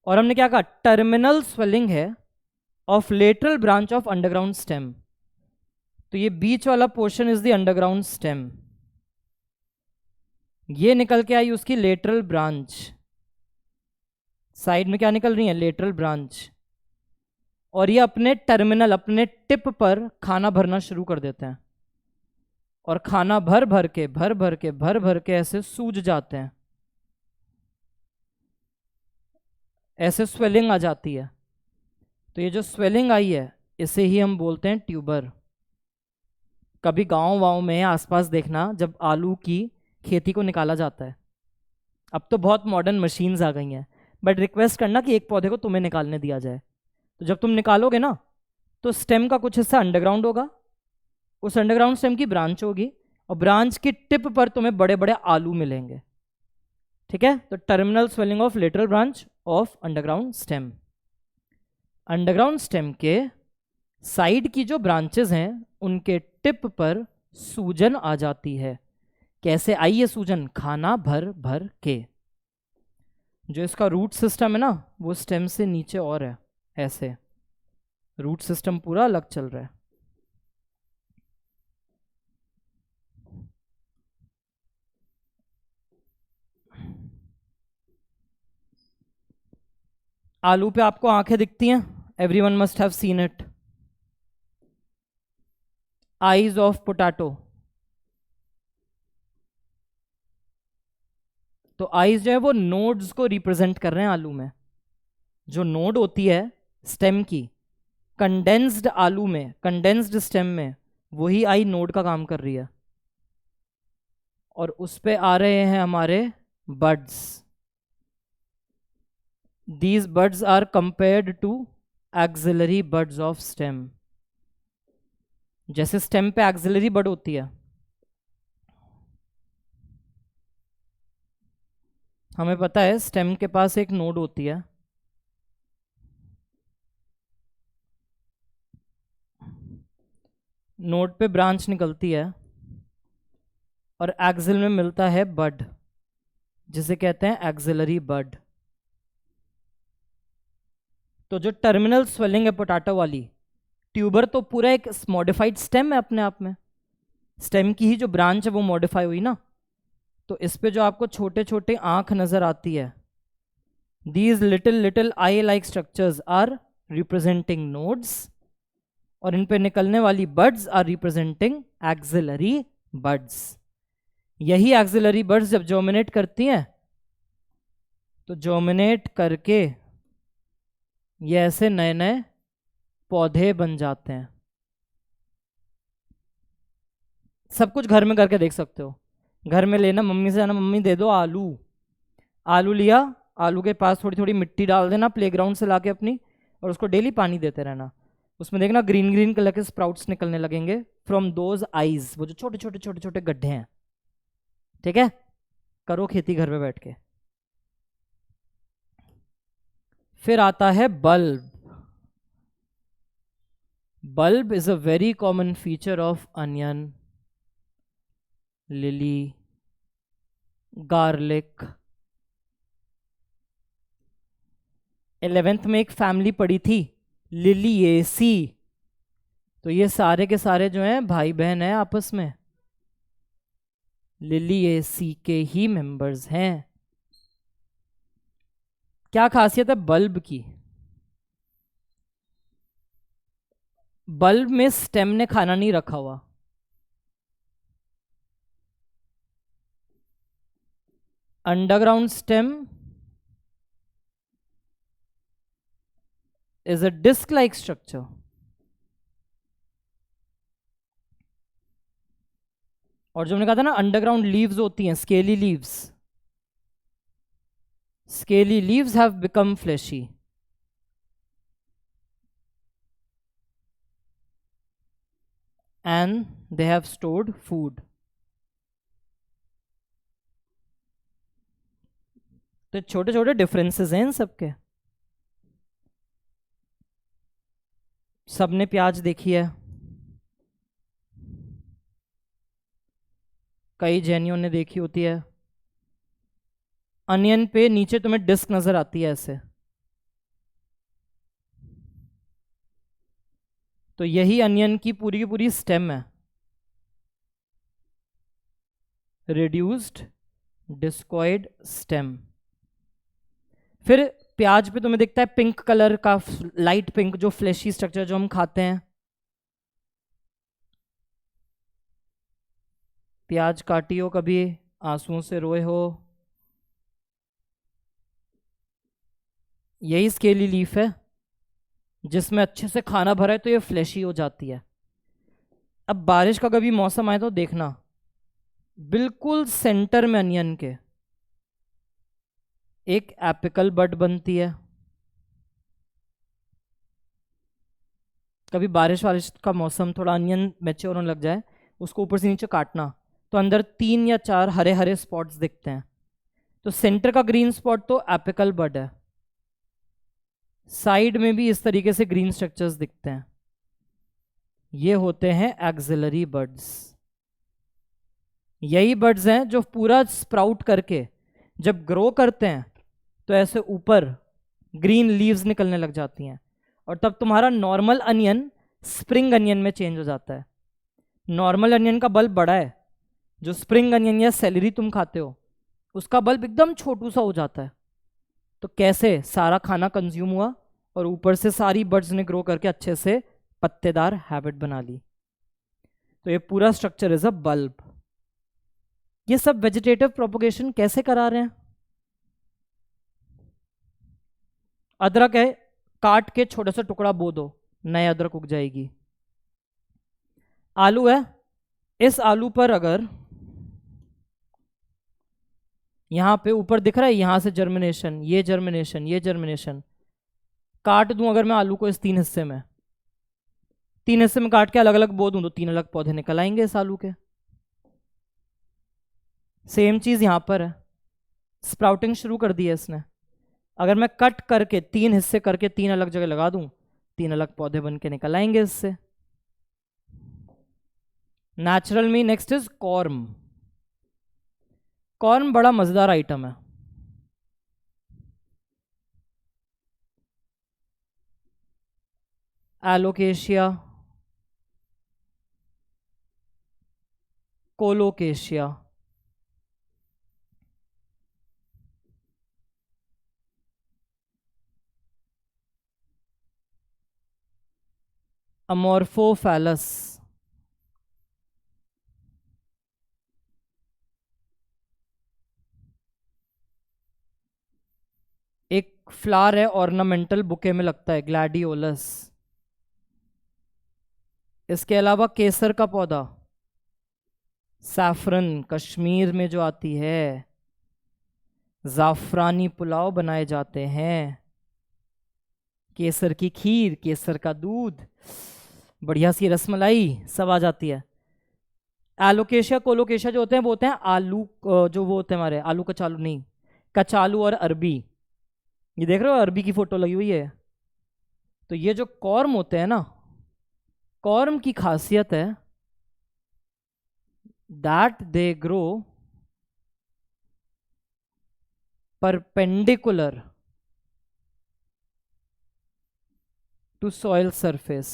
और हमने क्या कहा, टर्मिनल स्वेलिंग है of lateral branch of underground stem. तो ये बीच वाला portion is the underground stem, ये निकल के आई उसकी लेटरल ब्रांच। साइड में क्या निकल रही है, लेटरल ब्रांच। और ये अपने टर्मिनल, अपने टिप पर खाना भरना शुरू कर देते हैं, और खाना भर भर के ऐसे सूज जाते हैं, ऐसे स्वेलिंग आ जाती है। तो ये जो स्वेलिंग आई है इसे ही हम बोलते हैं ट्यूबर। कभी गांव वाँव में आसपास देखना, जब आलू की खेती को निकाला जाता है, अब तो बहुत मॉडर्न मशीन्स आ गई हैं, बट रिक्वेस्ट करना कि एक पौधे को तुम्हें निकालने दिया जाए। तो जब तुम निकालोगे ना, तो स्टेम का कुछ हिस्सा अंडरग्राउंड होगा, उस अंडरग्राउंड स्टेम की ब्रांच होगी, और ब्रांच की टिप पर तुम्हें बड़े बड़े आलू मिलेंगे, ठीक है। तो terminal swelling of lateral branch of underground stem. Underground stem के साइड की जो ब्रांचेस हैं उनके टिप पर सूजन आ जाती है। कैसे आई ये सूजन, खाना भर भर के। जो इसका रूट सिस्टम है ना वो स्टेम से नीचे और है, ऐसे रूट सिस्टम पूरा अलग चल रहा है। आलू पे आपको आंखें दिखती हैं, everyone must have seen it. Eyes of potato. तो आईज जो है वो नोड्स को रिप्रेजेंट कर रहे हैं आलू में। जो नोड होती है स्टेम की, कंडेंस्ड आलू में, कंडेंस्ड स्टेम में, वही आई नोड का काम कर रही है। और उस पे आ रहे हैं हमारे buds. These buds are compared to axillary buds of stem। जैसे स्टेम पे एक्सिलरी बड होती है, हमें पता है स्टेम के पास एक नोड होती है, नोड पे ब्रांच निकलती है, और एक्सिल में मिलता है बड, जिसे कहते हैं एक्सिलरी बड। तो जो टर्मिनल स्वेलिंग है पोटैटो वाली, ट्यूबर तो पूरा एक मॉडिफाइड स्टेम है अपने आप में, स्टेम की ही जो ब्रांच है वो मॉडिफाई हुई ना। तो इस पे जो आपको छोटे छोटे आंख नजर आती है, these little little eye like structures are representing nodes, और इन पे निकलने वाली buds are representing axillary buds. यही एक्सिलरी बड्स जब जर्मिनेट करती हैं, तो जर्मिनेट करके ये ऐसे नए नए पौधे बन जाते हैं। सब कुछ घर में करके देख सकते हो। घर में लेना, मम्मी से जाना, मम्मी दे दो आलू, आलू लिया, आलू के पास थोड़ी थोड़ी मिट्टी डाल देना प्लेग्राउंड से लाके अपनी, और उसको डेली पानी देते रहना। उसमें देखना ग्रीन ग्रीन कलर के स्प्राउट्स निकलने लगेंगे फ्रॉम दोज आईज, वो जो छोटे छोटे छोटे छोटे गड्ढे हैं, ठीक है। करो खेती घर में बैठ के। फिर आता है bulb. Bulb is a very common feature of onion, lily, garlic. 11th में एक फैमिली पड़ी थी, लिलिएसी. तो ये सारे के सारे जो हैं भाई बहन हैं आपस में, लिलिएसी के ही मेंबर्स हैं. क्या खासियत है बल्ब की? बल्ब में स्टेम ने खाना नहीं रखा हुआ. Underground stem is a disc-like structure. और जो हमने कहा था ना अंडरग्राउंड लीव्स होती हैं, scaly leaves. Scaly leaves have become fleshy. And they have stored food. तो छोटे छोटे डिफरेंसेस हैं इन सबके. सबने प्याज देखी है, कई जैनियों ने देखी होती है. अनियन पे नीचे तुम्हें डिस्क नजर आती है ऐसे, तो यही अनियन की पूरी स्टेम है, रिड्यूस्ड डिस्कॉइड स्टेम. फिर प्याज पे तुम्हें दिखता है पिंक कलर का, लाइट पिंक, जो फ्लैशी स्ट्रक्चर जो हम खाते हैं. प्याज काटी हो कभी, आंसुओं से रोए हो, यही स्केली लीफ है जिसमें अच्छे से खाना भरा है तो ये फ्लैशी हो जाती है. अब बारिश का कभी मौसम आए तो देखना, बिल्कुल सेंटर में अनियन के एक एपिकल बड बनती है. कभी बारिश वारिश का मौसम, थोड़ा अनियन मैच्योर होने लग जाए, उसको ऊपर से नीचे काटना तो अंदर 3 या 4 हरे हरे स्पॉट्स दिखते हैं. तो सेंटर का ग्रीन स्पॉट तो एपिकल बड है, साइड में भी इस तरीके से ग्रीन स्ट्रक्चर्स दिखते हैं, ये होते हैं एक्सिलरी बड्स. यही बड्स हैं जो पूरा स्प्राउट करके जब ग्रो करते हैं तो ऐसे ऊपर ग्रीन लीव्स निकलने लग जाती हैं, और तब तुम्हारा नॉर्मल अनियन स्प्रिंग अनियन में चेंज हो जाता है. नॉर्मल अनियन का बल्ब बड़ा है, जो स्प्रिंग अनियन या सेलरी तुम खाते हो उसका बल्ब एकदम छोटू सा हो जाता है. तो कैसे सारा खाना कंज्यूम हुआ और ऊपर से सारी बर्ड्स ने ग्रो करके अच्छे से पत्तेदार हैबिट बना ली. तो ये पूरा स्ट्रक्चर इज अ बल्ब. ये सब वेजिटेटिव प्रोपोगेशन कैसे करा रहे हैं? अदरक है, काट के छोटा सा टुकड़ा बो दो, नए अदरक उग जाएगी. आलू है, इस आलू पर अगर यहां पे ऊपर दिख रहा है, यहां से जर्मिनेशन, ये जर्मिनेशन, ये जर्मिनेशन, काट दूं अगर मैं आलू को इस 3 हिस्से में, 3 हिस्से में काट के अलग अलग बो दूं तो 3 अलग पौधे निकल आएंगे इस आलू के. सेम चीज यहां पर है, स्प्राउटिंग शुरू कर दी है इसने. अगर मैं कट करके 3 हिस्से करके 3 अलग जगह लगा दूं, 3 अलग पौधे बन के निकल आएंगे इससे. नेचुरल में नेक्स्ट इज कॉर्म. कॉर्म बड़ा मजेदार आइटम है. एलोकेशिया, कोलोकेशिया, अमोर्फोफैलस, एक फ्लावर है, ऑर्नामेंटल बुके में लगता है, ग्लैडियोलस. इसके अलावा केसर का पौधा, सैफरन, कश्मीर में जो आती है, जाफरानी पुलाव बनाए जाते हैं, केसर की खीर, केसर का दूध, बढ़िया सी रसमलाई, सब आ जाती है. एलोकेशिया कोलोकेशिया जो होते हैं वो होते हैं आलू, जो वो होते हैं हमारे आलू कचालू नहीं, कचालू और अरबी, ये देख रहे हो अरबी की फोटो लगी हुई है। तो ये जो कॉर्म होते हैं ना, कॉर्म की खासियत है that they grow perpendicular to soil surface.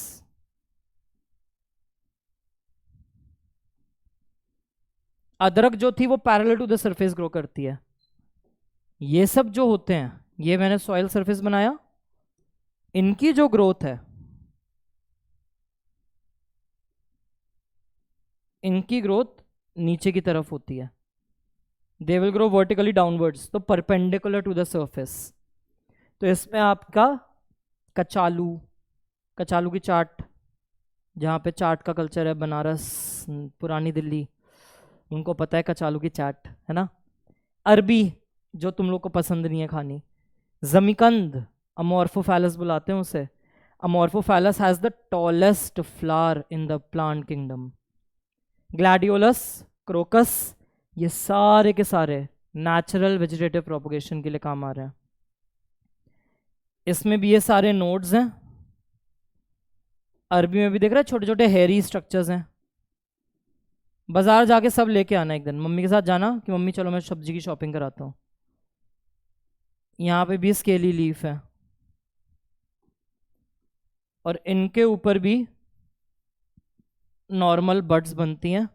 अदरक जो थी वो parallel to the surface grow करती है। ये सब जो होते हैं, ये मैंने सॉइल सरफेस बनाया, इनकी जो ग्रोथ है, इनकी ग्रोथ नीचे की तरफ होती है। They will grow vertically downwards, तो परपेंडिकुलर टू द सरफेस। तो इसमें आपका कचालू, कचालू की चाट, जहाँ पे चाट का कल्चर है, बनारस, पुरानी दिल्ली, उनको पता है कचालू की चाट, है ना। अरबी जो तुम लोग को पसंद नहीं है खानी, जमीकंद, अमोर्फोफैलस बुलाते हैं उसे। Amorphophallus has the tallest flower in the plant kingdom. Gladiolus, crocus, ये सारे के सारे नेचुरल वेजिटेटिव प्रोपगेशन के लिए काम आ रहे हैं। इसमें भी ये सारे नोड्स हैं। अरबी में भी देख रहे हैं छोटे छोटे हेयरी स्ट्रक्चर्स हैं। बाजार जाके सब लेके आना एक दिन, मम्मी के साथ जाना कि मम्मी चलो मैं सब्जी की शॉपिंग कराता हूँ। यहाँ पे भी स्केली लीफ है, और इनके ऊपर भी नॉर्मल बड्स बनती हैं।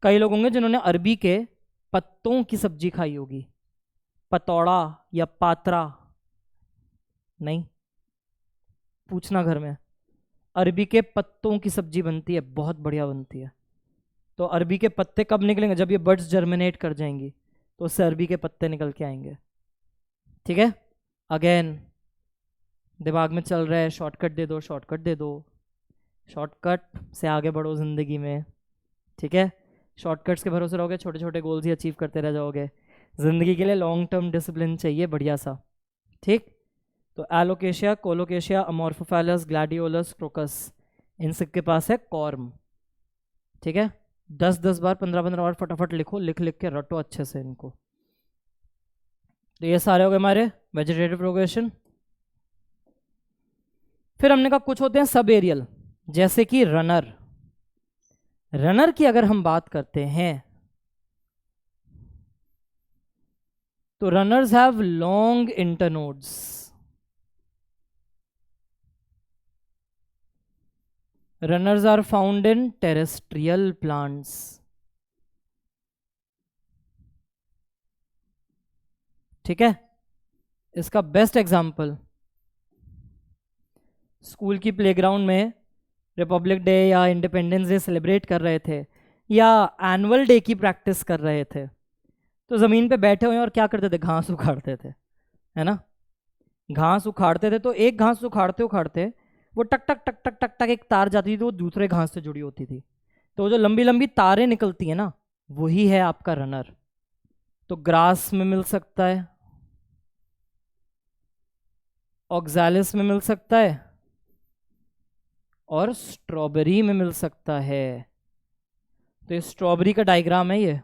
कई लोग होंगे जिन्होंने अरबी के पत्तों की सब्जी खाई होगी, पतौड़ा या पात्रा। नहीं, पूछना घर में। अरबी के पत्तों की सब्जी बनती है, बहुत बढ़िया बनती है। तो अरबी के पत्ते कब निकलेंगे? जब ये बड्स जर्मिनेट कर जाएंगी तो उससे अरबी के पत्ते निकल के आएंगे। ठीक है, अगेन दिमाग में चल रहा है शॉर्टकट दे दो, शॉर्टकट दे दो, शॉर्टकट से आगे बढ़ो ज़िंदगी में। ठीक है, शॉर्टकट्स के भरोसे रहोगे, छोटे छोटे गोल्स ही अचीव करते रह जाओगे। ज़िंदगी के लिए लॉन्ग टर्म डिसिप्लिन चाहिए बढ़िया सा। ठीक, तो एलोकेशिया, कोलोकेशिया, अमोर्फोफैलस, ग्लैडियोलस, क्रोकस, इन सब के पास है कॉर्म। ठीक है, 10-10 बार, 15-15 बार फटाफट लिखो, लिख लिख के रटो अच्छे से इनको। तो ये सारे हो गए हमारे वेजिटेटिव प्रोग्रेशन। फिर हमने कहा कुछ होते हैं सब एरियल, जैसे कि रनर। रनर की अगर हम बात करते हैं तो runners have long internodes. Runners are found in terrestrial plants. ठीक है, इसका बेस्ट एग्जांपल स्कूल की प्लेग्राउंड में रिपब्लिक डे या इंडिपेंडेंस डे सेलिब्रेट कर रहे थे, या एनुअल डे की प्रैक्टिस कर रहे थे, तो ज़मीन पे बैठे हुए और क्या करते थे? घास उखाड़ते थे, है ना। घास उखाड़ते थे तो एक घास उखाड़ते उखाड़ते वो टक टक टक टक टक टक एक तार जाती थी, वो दूसरे घास से जुड़ी होती थी। तो वो जो लंबी लंबी तारें निकलती हैं ना, वही है आपका रनर। तो ग्रास में मिल सकता है, ऑक्सैलिस में मिल सकता है, और स्ट्रॉबेरी में मिल सकता है। तो ये स्ट्रॉबेरी का डायग्राम है। ये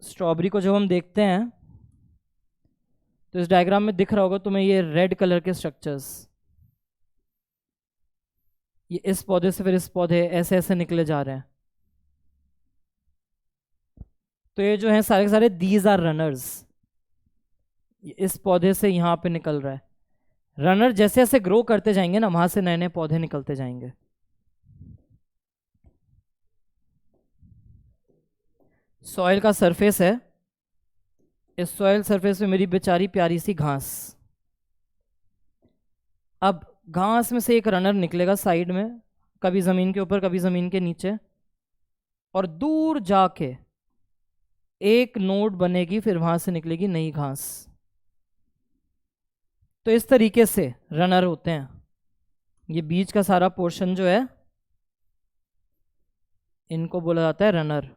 स्ट्रॉबेरी को जब हम देखते हैं तो इस डायग्राम में दिख रहा होगा तुम्हें ये रेड कलर के स्ट्रक्चर्स, ये इस पौधे से फिर इस पौधे ऐसे ऐसे निकले जा रहे हैं। तो ये जो है सारे के सारे दीज आर रनर्स। इस पौधे से यहाँ पे निकल रहा है। रनर जैसे जैसे ग्रो करते जाएंगे ना, वहां से नए नए पौधे निकलते जाएंगे। सॉइल का सरफेस है, इस सॉइल सरफेस पे मेरी बेचारी प्यारी सी घास। अब घास में से एक रनर निकलेगा साइड में, कभी ज़मीन के ऊपर कभी ज़मीन के नीचे, और दूर जाके एक नोड बनेगी, फिर वहां से निकलेगी नई घास। तो इस तरीके से रनर होते हैं। ये बीच का सारा पोर्शन जो है, इनको बोला जाता है रनर।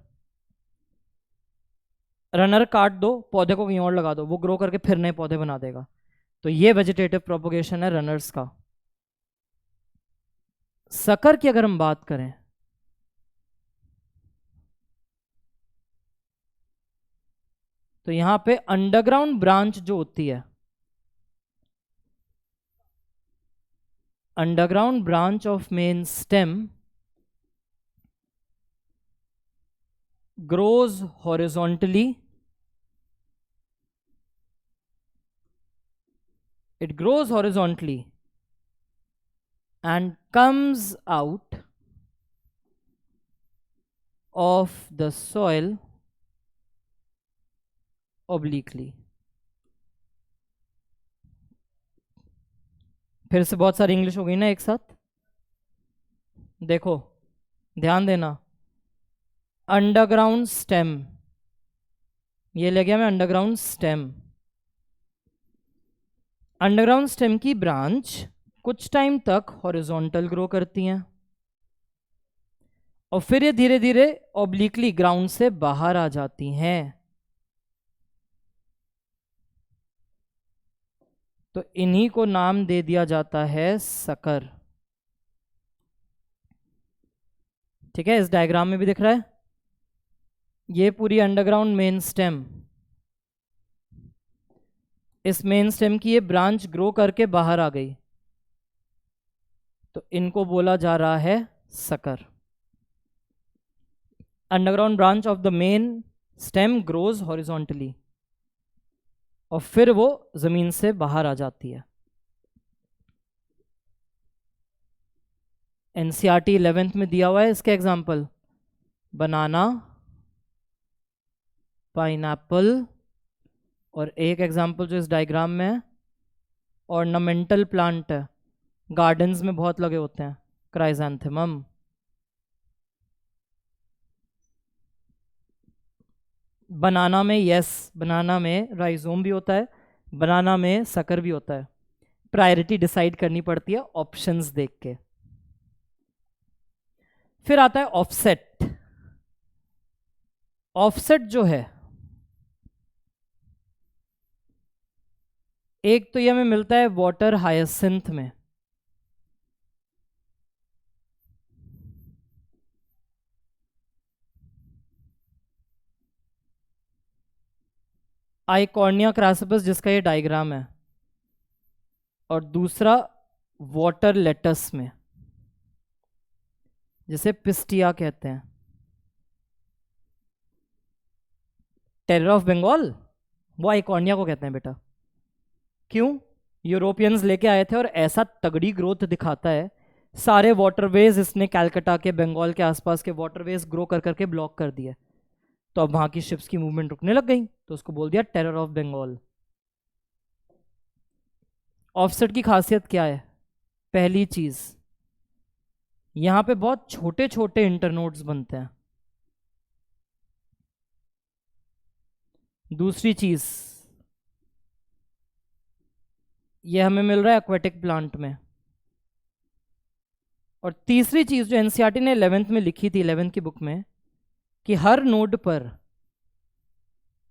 रनर काट दो, पौधे को कहीं और लगा दो, वो ग्रो करके फिर नए पौधे बना देगा। तो ये वेजिटेटिव प्रोपोगेशन है रनर्स का। सकर की अगर हम बात करें तो यहां पे अंडरग्राउंड ब्रांच जो होती है, underground branch of main stem grows horizontally, it grows horizontally and comes out of the soil obliquely. फिर से बहुत सारी इंग्लिश हो गई ना एक साथ, देखो ध्यान देना। अंडरग्राउंड स्टेम, ये ले गया मैं अंडरग्राउंड स्टेम। अंडरग्राउंड स्टेम की ब्रांच कुछ टाइम तक हॉरिजॉन्टल ग्रो करती हैं और फिर ये धीरे धीरे ऑब्लिकली ग्राउंड से बाहर आ जाती हैं। तो इन्हीं को नाम दे दिया जाता है सकर। ठीक है, इस डायग्राम में भी दिख रहा है, ये पूरी अंडरग्राउंड मेन स्टेम, इस मेन स्टेम की ये ब्रांच ग्रो करके बाहर आ गई, तो इनको बोला जा रहा है sucker. Underground branch of the main stem grows horizontally और फिर वो जमीन से बाहर आ जाती है। एनसीईआरटी 11th में दिया हुआ है इसके एग्जाम्पल, बनाना, पाइनएप्पल और एक एग्जाम्पल जो इस डायग्राम में है ऑर्नामेंटल प्लांट है, गार्डन्स में बहुत लगे होते हैं, क्राइजेंथेमम। बनाना में बनाना में राइजोम भी होता है, बनाना में सकर भी होता है। प्रायोरिटी डिसाइड करनी पड़ती है ऑप्शंस देख के। फिर आता है ऑफसेट। ऑफसेट जो है, एक तो ये हमें मिलता है वाटर हायसिंथ में, आइकॉर्निया क्रासिपस जिसका ये डायग्राम है, और दूसरा वाटर लेटस में जिसे पिस्टिया कहते हैं। टेरर ऑफ बंगाल वो आइकॉर्निया को कहते हैं बेटा। क्यों? यूरोपियंस लेके आए थे और ऐसा तगड़ी ग्रोथ दिखाता है, सारे वाटरवेज इसने कैलकाटा के, बंगाल के आसपास के वाटरवेज ग्रो कर करके ब्लॉक कर दिए, तो अब वहां की शिप्स की मूवमेंट रुकने लग गई, तो उसको बोल दिया टेरर ऑफ बंगाल। ऑफसेट की खासियत क्या है? पहली चीज, यहां पे बहुत छोटे छोटे इंटरनोड्स बनते हैं। दूसरी चीज, ये हमें मिल रहा है एक्वेटिक प्लांट में। और तीसरी चीज जो एनसीईआरटी ने 11th में लिखी थी, 11th की बुक में, कि हर नोड पर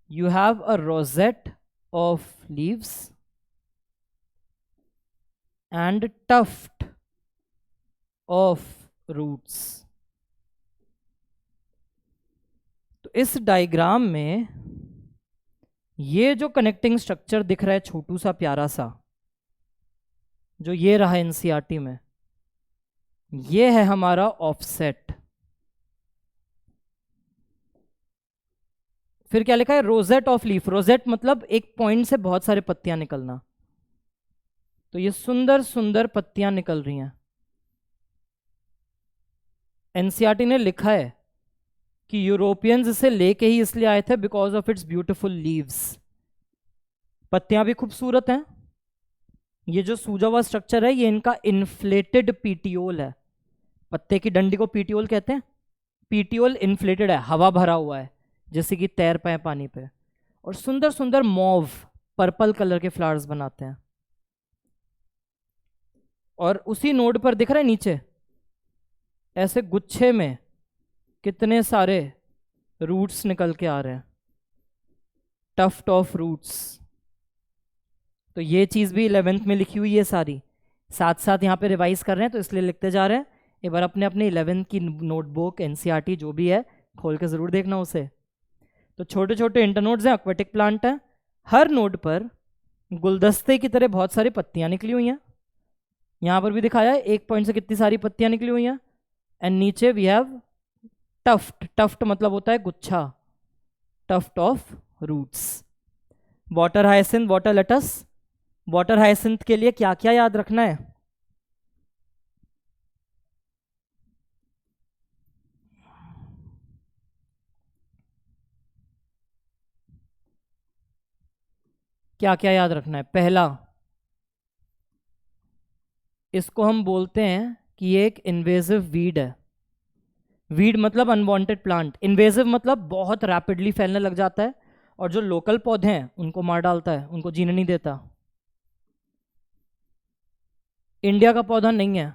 you have a rosette of leaves and tuft of roots. तो इस डायग्राम में ये जो कनेक्टिंग स्ट्रक्चर दिख रहा है छोटू सा प्यारा सा, जो ये रहा एनसीईआरटी में, ये है हमारा ऑफसेट। फिर क्या लिखा है? Rosette of leaf. रोजेट मतलब एक पॉइंट से बहुत सारे पत्तियां निकलना, तो ये सुंदर सुंदर पत्तियां निकल रही हैं। एनसीईआरटी ने लिखा है कि यूरोपियंस इसे लेके ही इसलिए आए थे because of its beautiful leaves. पत्तियां भी खूबसूरत हैं। ये जो सूजा हुआ स्ट्रक्चर है ये इनका इन्फ्लेटेड पीटियोल है। पत्ते की डंडी को पीटियोल कहते हैं। पीटियोल इन्फ्लेटेड है, हवा भरा हुआ है, जैसे कि तैर पाए पानी पे, और सुंदर सुंदर मॉव पर्पल कलर के फ्लावर्स बनाते हैं। और उसी नोड पर दिख रहा है नीचे ऐसे गुच्छे में कितने सारे रूट्स निकल के आ रहे हैं, टफ्ट ऑफ रूट्स। तो ये चीज़ भी 11th में लिखी हुई है सारी, साथ साथ यहाँ पे रिवाइज कर रहे हैं तो इसलिए लिखते जा रहे हैं। एक बार अपने अपने 11th की नोटबुक एनसीईआरटी जो भी है खोल के ज़रूर देखना उसे। तो छोटे छोटे इंटरनोड्स हैं, एक्वेटिक प्लांट हैं। हर नोड पर गुलदस्ते की तरह बहुत सारी पत्तियां निकली हुई हैं। यहां पर भी दिखाया है, एक पॉइंट से कितनी सारी पत्तियां निकली हुई हैं। एंड नीचे वी हैव टफ्ट। टफ्ट मतलब होता है गुच्छा, tuft of roots. Water hyacinth, water lettuce. Water hyacinth के लिए क्या क्या याद रखना है? क्या क्या याद रखना है? पहला, इसको हम बोलते हैं कि ये एक इन्वेजिव वीड है। वीड मतलब अनवांटेड प्लांट, इन्वेजिव मतलब बहुत रैपिडली फैलने लग जाता है और जो लोकल पौधे हैं उनको मार डालता है, उनको जीने नहीं देता। इंडिया का पौधा नहीं है।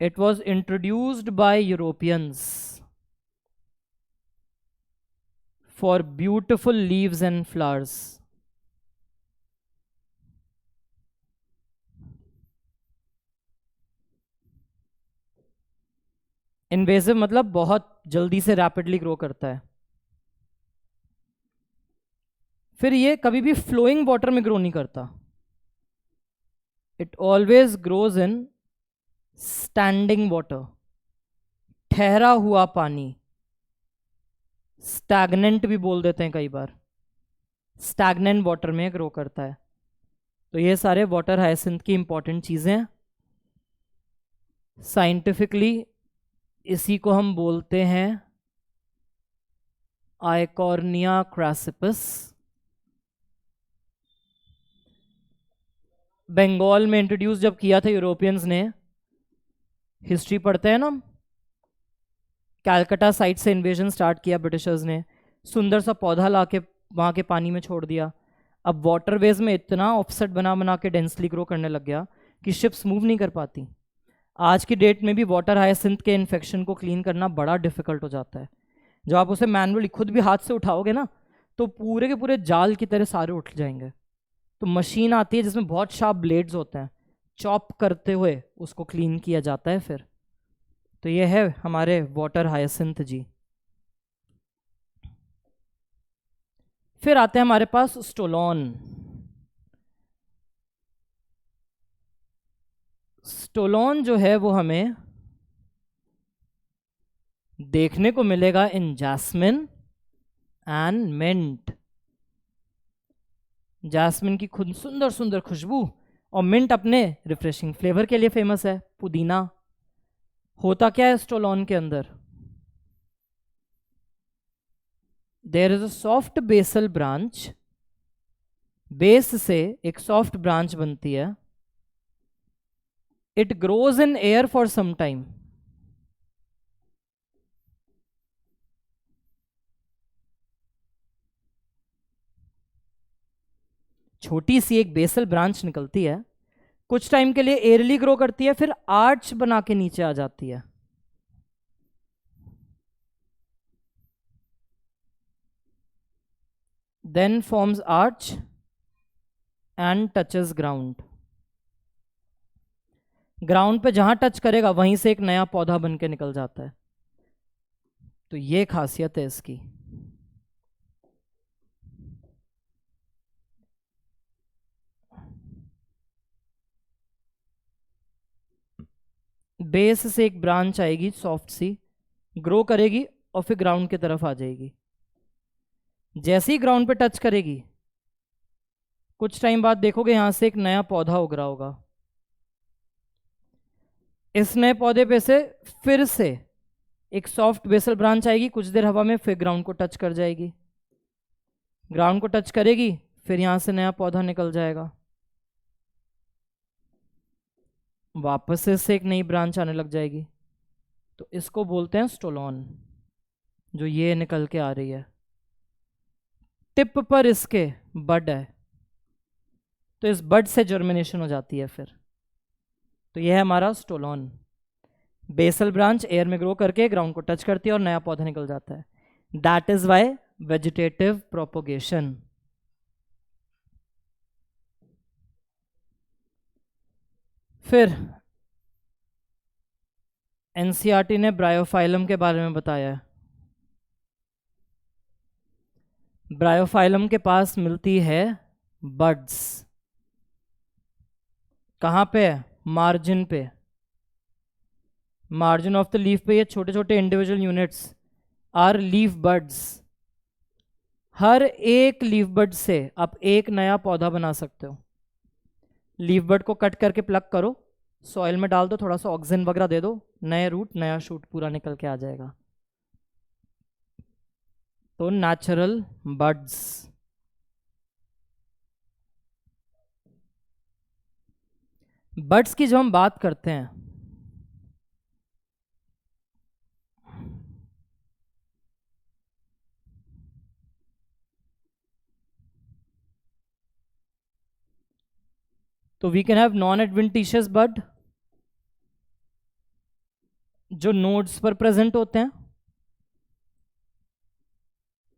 It was introduced by Europeans for beautiful leaves and flowers. Invasive मतलब बहुत जल्दी से रैपिडली ग्रो करता है। फिर ये कभी भी फ्लोइंग वाटर में ग्रो नहीं करता। It always grows in standing water, ठहरा हुआ पानी। स्टैग्नेंट भी बोल देते हैं कई बार। स्टैग्नेंट वाटर में ग्रो करता है। तो ये सारे वाटर हाइसिंथ की इंपॉर्टेंट चीजें हैं। साइंटिफिकली इसी को हम बोलते हैं आइकॉर्निया क्रैसिपस। बंगाल में इंट्रोड्यूस जब किया था यूरोपियंस ने, हिस्ट्री पढ़ते हैं ना, कैलकटा साइड से इन्वेजन स्टार्ट किया ब्रिटिशर्स ने, सुंदर सा पौधा ला के वहाँ के पानी में छोड़ दिया। अब वाटरवेज में इतना ऑफसेट बना बना के डेंसली ग्रो करने लग गया कि शिप्स मूव नहीं कर पाती। आज की डेट में भी वाटर हाइसिंथ के इन्फेक्शन को क्लीन करना बड़ा डिफिकल्ट हो जाता है। जब आप उसे मैनुअली खुद भी हाथ से उठाओगे ना, तो पूरे के पूरे जाल की तरह सारे उठ जाएंगे। तो मशीन आती है जिसमें बहुत शार्प ब्लेड्स होते हैं, चॉप करते हुए उसको क्लीन किया जाता है फिर। तो ये है हमारे वाटर हाइसिंथ जी। फिर आते हैं हमारे पास स्टोलॉन। स्टोलॉन जो है वो हमें देखने को मिलेगा इन जैस्मिन एंड मिंट। जैस्मिन की खुद सुंदर सुंदर खुशबू और मिंट अपने रिफ्रेशिंग फ्लेवर के लिए फेमस है, पुदीना। होता क्या है स्टोलॉन के अंदर? There is a soft basal branch. Base से एक सॉफ्ट ब्रांच बनती है। It grows in air for some time. छोटी सी एक बेसल ब्रांच निकलती है, कुछ टाइम के लिए एयरली ग्रो करती है, फिर आर्च बना के नीचे आ जाती है। Then forms arch and touches ground. Ground पे जहां टच करेगा वहीं से एक नया पौधा बन के निकल जाता है। तो ये खासियत है इसकी। बेस से एक ब्रांच आएगी सॉफ्ट सी, ग्रो करेगी और फिर ग्राउंड की तरफ आ जाएगी। जैसे ही ग्राउंड पे टच करेगी, कुछ टाइम बाद देखोगे यहां से एक नया पौधा उग रहा होगा। इस नए पौधे पे से फिर से एक सॉफ्ट बेसल ब्रांच आएगी, कुछ देर हवा में, फिर ग्राउंड को टच कर जाएगी। ग्राउंड को टच करेगी, फिर यहां से नया पौधा निकल जाएगा। वापस से एक नई ब्रांच आने लग जाएगी। तो इसको बोलते हैं स्टोलॉन, जो ये निकल के आ रही है। टिप पर इसके बड है, तो इस बड से जर्मिनेशन हो जाती है फिर। तो यह है हमारा स्टोलॉन। बेसल ब्रांच एयर में ग्रो करके ग्राउंड को टच करती है और नया पौधा निकल जाता है। That is why vegetative propagation. फिर एनसीईआरटी ने ब्रायोफाइलम के बारे में बताया है। ब्रायोफाइलम के पास मिलती है बड्स। कहाँ पे है? मार्जिन पे, मार्जिन ऑफ द लीफ पे ये छोटे छोटे individual units are leaf buds. हर एक लीफ बड से आप एक नया पौधा बना सकते हो। लीफ बड को कट करके प्लग करो, सॉइल में डाल दो, थोड़ा सा ऑक्सीजन वगैरह दे दो, नए रूट नया शूट पूरा निकल के आ जाएगा। तो नेचुरल बड्स। बड्स की जब हम बात करते हैं तो we can have non adventitious bud जो नोड्स पर प्रेजेंट होते हैं,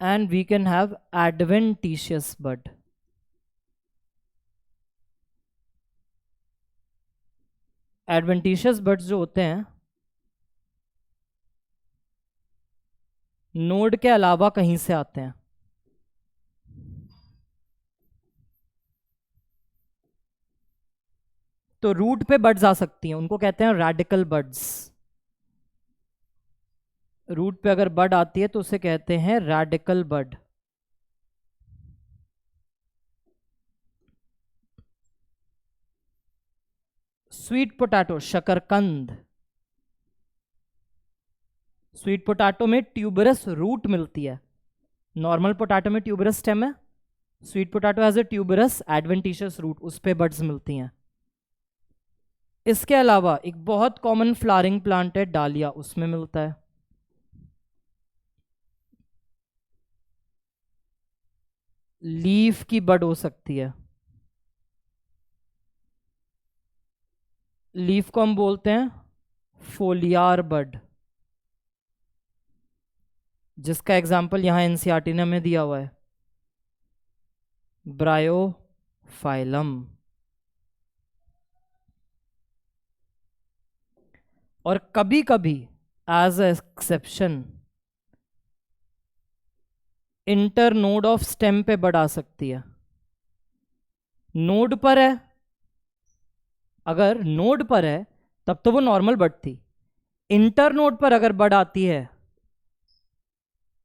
and we can have adventitious bud. Adventitious buds जो होते हैं नोड के अलावा कहीं से आते हैं। तो रूट पे बड्स आ सकती हैं, उनको कहते हैं रेडिकल बड्स। रूट पे अगर बड आती है तो उसे कहते हैं रेडिकल बड। स्वीट पोटैटो, शकरकंद। स्वीट पोटैटो में ट्यूबरस रूट मिलती है। नॉर्मल पोटैटो में ट्यूबरस स्टेम है, sweet potato has a tuberous adventitious root, उस पे बड्स मिलती हैं। इसके अलावा एक बहुत कॉमन फ्लावरिंग प्लांट है डालिया, उसमें मिलता है। लीफ की बड हो सकती है। लीफ को हम बोलते हैं फोलियार बड, जिसका एग्जाम्पल यहां एनसीईआरटी ने हमें दिया हुआ है, ब्रायोफाइलम। और कभी कभी as a exception internode of stem पे बड आ सकती है। नोड पर है, अगर नोड पर है तब तो वो नॉर्मल बड थी। इंटर नोड पर अगर बड आती है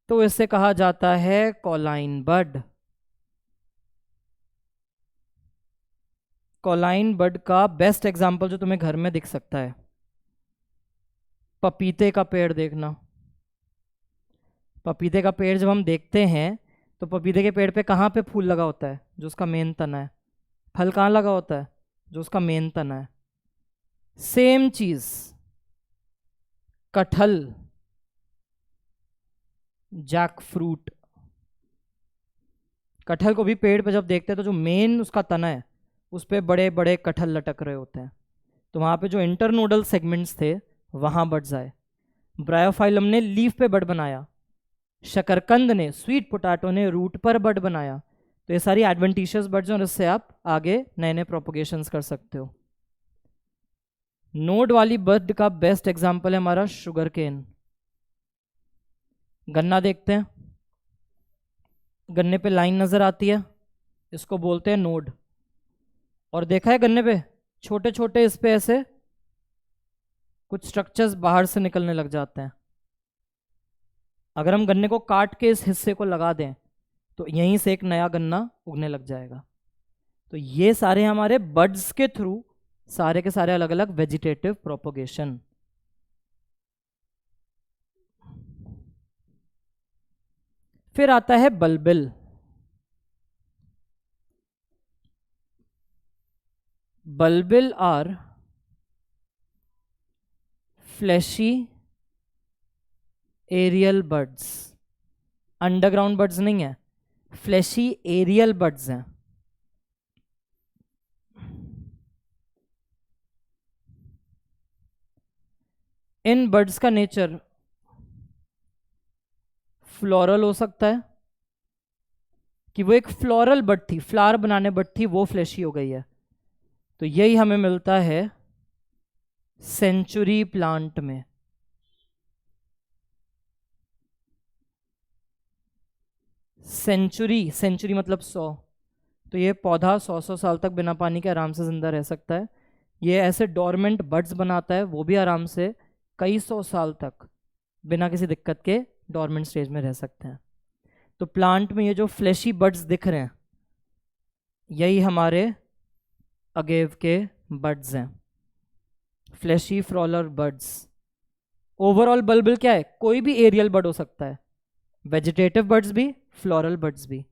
तो इसे कहा जाता है कॉलाइन बड। कॉलाइन बड का बेस्ट एग्जांपल जो तुम्हें घर में दिख सकता है, पपीते का पेड़ देखना। पपीते का पेड़ जब हम देखते हैं तो पपीते के पेड़ पे कहाँ पे फूल लगा होता है? जो उसका मेन तना है। फल कहाँ लगा होता है? जो उसका मेन तना है। सेम चीज कटहल, जैक फ्रूट। कटहल को भी पेड़ पे जब देखते हैं तो जो मेन उसका तना है उस पे बड़े बड़े कटहल लटक रहे होते हैं। तो वहाँ पे जो इंटरनोडल सेगमेंट्स थे वहाँ बड्स आए। ब्रायोफाइलम ने लीफ पे बड बनाया, शकरकंद ने, स्वीट पोटैटो ने रूट पर बड बनाया। तो ये सारी एडवेंटिशियस बड्स हैं और इससे आप आगे नए नए प्रोपोगेशंस कर सकते हो। नोड वाली बड का बेस्ट एग्जांपल है हमारा शुगर केन। गन्ना देखते हैं, गन्ने पे लाइन नजर आती है, इसको बोलते हैं नोड। और देखा है गन्ने पे छोटे छोटे इस पे ऐसे कुछ स्ट्रक्चर्स बाहर से निकलने लग जाते हैं। अगर हम गन्ने को काट के इस हिस्से को लगा दें तो यहीं से एक नया गन्ना उगने लग जाएगा। तो ये सारे हमारे बड्स के थ्रू सारे के सारे अलग अलग वेजिटेटिव प्रोपोगेशन। फिर आता है bulbil. Bulbil are fleshy aerial buds. Underground buds नहीं है, फ्लैशी एरियल बर्ड्स हैं। इन बर्ड्स का नेचर फ्लोरल हो सकता है कि वो एक फ्लोरल बर्ड थी, फ्लावर बनाने बर्ड थी, वो फ्लैशी हो गई है। तो यही हमें मिलता है सेंचुरी प्लांट में। सेंचुरी मतलब 100, तो ये पौधा 100 साल तक बिना पानी के आराम से ज़िंदा रह सकता है। ये ऐसे डोरमेंट बड्स बनाता है, वो भी आराम से कई 100 साल तक बिना किसी दिक्कत के डोरमेंट स्टेज में रह सकते हैं। तो प्लांट में ये जो फ्लैशी बड्स दिख रहे हैं, यही हमारे अगेव के बड्स हैं, फ्लैशी फ्रॉलर बड्स। ओवरऑल बल्बिल क्या है? कोई भी एरियल बड हो सकता है, वेजिटेटिव बड्स भी, फ्लोरल बड्स भी।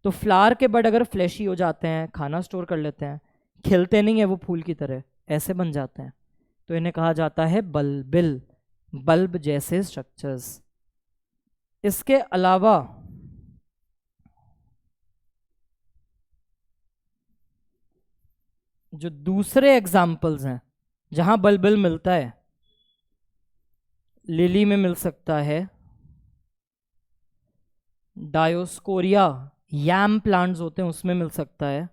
तो फ्लावर के बड अगर फ्लैशी हो जाते हैं, खाना स्टोर कर लेते हैं, खिलते नहीं है वो फूल की तरह, ऐसे बन जाते हैं, तो इन्हें कहा जाता है बल्बिल, बल्ब जैसे स्ट्रक्चर्स। इसके अलावा जो दूसरे एग्जाम्पल्स हैं जहां बल्बिल मिलता है, लिली में मिल सकता है, डायोस्कोरिया याम प्लांट्स होते हैं उसमें मिल सकता है,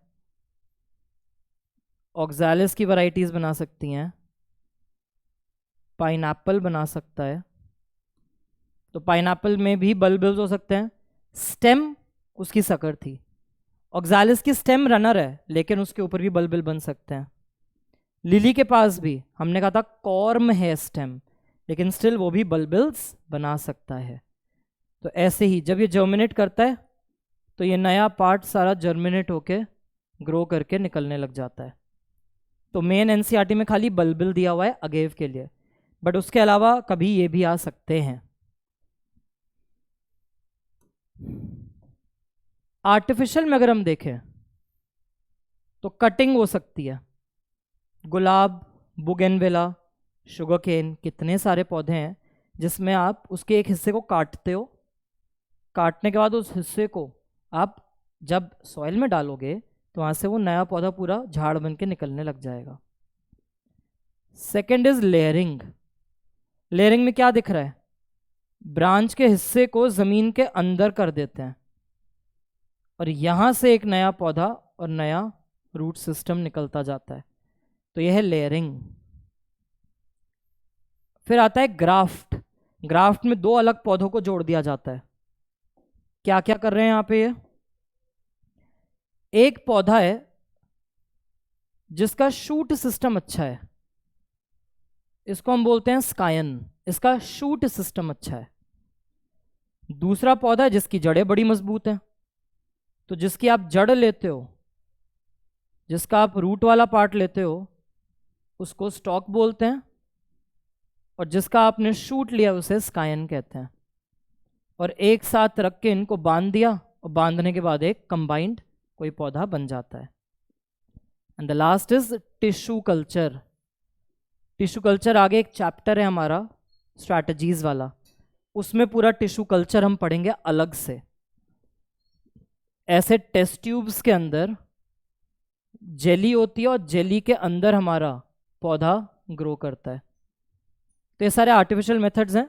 ऑक्सैलिस की वैरायटीज बना सकती हैं, पाइनएप्पल बना सकता है। तो पाइनएप्पल में भी बल्बिल्स हो सकते हैं, स्टेम उसकी सकड़ थी। ऑक्सैलिस की स्टेम रनर है, लेकिन उसके ऊपर भी बल्बिल बन सकते हैं। लिली के पास भी हमने कहा था कॉर्म है स्टेम, लेकिन स्टिल वो भी बल्बिल्स बना सकता है। तो ऐसे ही जब ये जर्मिनेट करता है तो ये नया पार्ट सारा जर्मिनेट होके ग्रो करके निकलने लग जाता है। तो मेन एनसीईआरटी में खाली बल्बिल दिया हुआ है अगेव के लिए, बट उसके अलावा कभी ये भी आ सकते हैं। आर्टिफिशियल में अगर हम देखें तो कटिंग हो सकती है, गुलाब, बुगेनविला, शुगर केन, कितने सारे पौधे हैं जिसमें आप उसके एक हिस्से को काटते हो, काटने के बाद उस हिस्से को आप जब सॉइल में डालोगे तो वहाँ से वो नया पौधा पूरा झाड़ बन के निकलने लग जाएगा। Second is layering. लेयरिंग में क्या दिख रहा है? ब्रांच के हिस्से को ज़मीन के अंदर कर देते हैं और यहाँ से एक नया पौधा और नया रूट सिस्टम निकलता जाता है, तो यह है लेयरिंग। फिर आता है ग्राफ्ट। ग्राफ्ट में दो अलग पौधों को जोड़ दिया जाता है। क्या क्या कर रहे हैं यहाँ पे? ये एक पौधा है जिसका शूट सिस्टम अच्छा है, इसको हम बोलते हैं स्कायन, इसका शूट सिस्टम अच्छा है। दूसरा पौधा है जिसकी जड़ें बड़ी मजबूत हैं, तो जिसकी आप जड़ लेते हो, जिसका आप रूट वाला पार्ट लेते हो, उसको स्टॉक बोलते हैं, और जिसका आपने शूट लिया उसे स्कायन कहते हैं। और एक साथ रख के इनको बांध दिया और बांधने के बाद एक कंबाइंड कोई पौधा बन जाता है। And the last is tissue culture. Tissue culture आगे एक चैप्टर है हमारा स्ट्रैटेजीज वाला, उसमें पूरा टिश्यू कल्चर हम पढ़ेंगे अलग से। ऐसे टेस्ट ट्यूब्स के अंदर जेली होती है और जेली के अंदर हमारा पौधा ग्रो करता है। तो ये सारे आर्टिफिशियल मेथड्स हैं।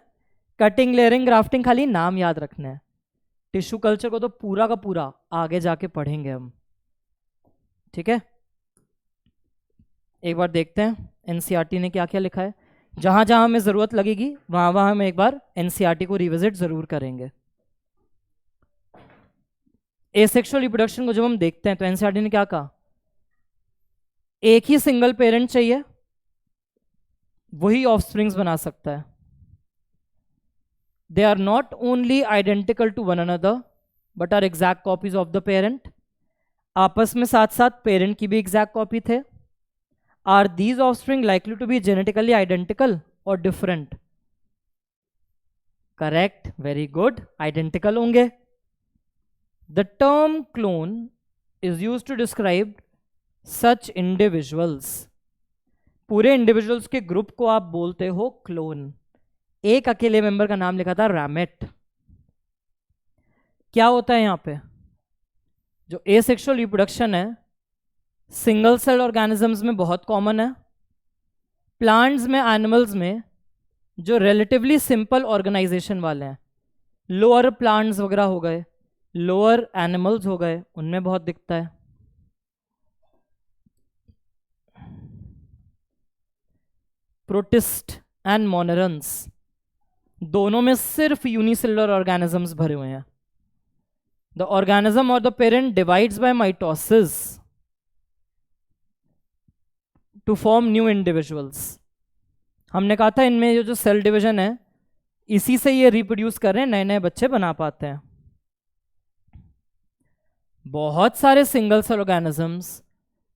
कटिंग, लेयरिंग, ग्राफ्टिंग खाली नाम याद रखना है। टिश्यू कल्चर को तो पूरा का पूरा आगे जाके पढ़ेंगे हम, ठीक है। एक बार देखते हैं एनसीईआरटी ने क्या क्या लिखा है। जहां जहां हमें जरूरत लगेगी वहां वहां हम एक बार एनसीईआरटी को रिविजिट जरूर करेंगे। एसेक्सुअल रिप्रोडक्शन को जब हम देखते हैं तो एनसीईआरटी ने क्या कहा? एक ही सिंगल पेरेंट चाहिए, वही ऑफस्प्रिंग्स बना सकता है। They are not only identical to one another but are exact copies of the parent. आपस में साथ साथ पेरेंट की भी एग्जैक्ट कॉपी थे। Are these offspring likely to be genetically identical और different? Correct, very good, identical होंगे। The term clone is used to describe such individuals. पूरे इंडिविजुअल्स के ग्रुप को आप बोलते हो क्लोन। एक अकेले मेंबर का नाम लिखा था रैमेट। क्या होता है यहां पे? जो एसेक्सुअल रिप्रोडक्शन है सिंगल सेल ऑर्गेनिजम्स में बहुत कॉमन है। प्लांट्स में, एनिमल्स में जो रिलेटिवली सिंपल ऑर्गेनाइजेशन वाले हैं, लोअर प्लांट्स वगैरह हो गए, लोअर एनिमल्स हो गए, उनमें बहुत दिखता है। प्रोटिस्ट एंड मोनेरंस दोनों में सिर्फ यूनिसेलुलर ऑर्गेनिजम्स भरे हुए हैं। द ऑर्गेनिज्म और the parent divides by mitosis to form new individuals. हमने कहा था इनमें ये जो सेल डिवीजन है इसी से ये रिप्रोड्यूस कर रहे हैं, नए नए बच्चे बना पाते हैं। बहुत सारे single cell organisms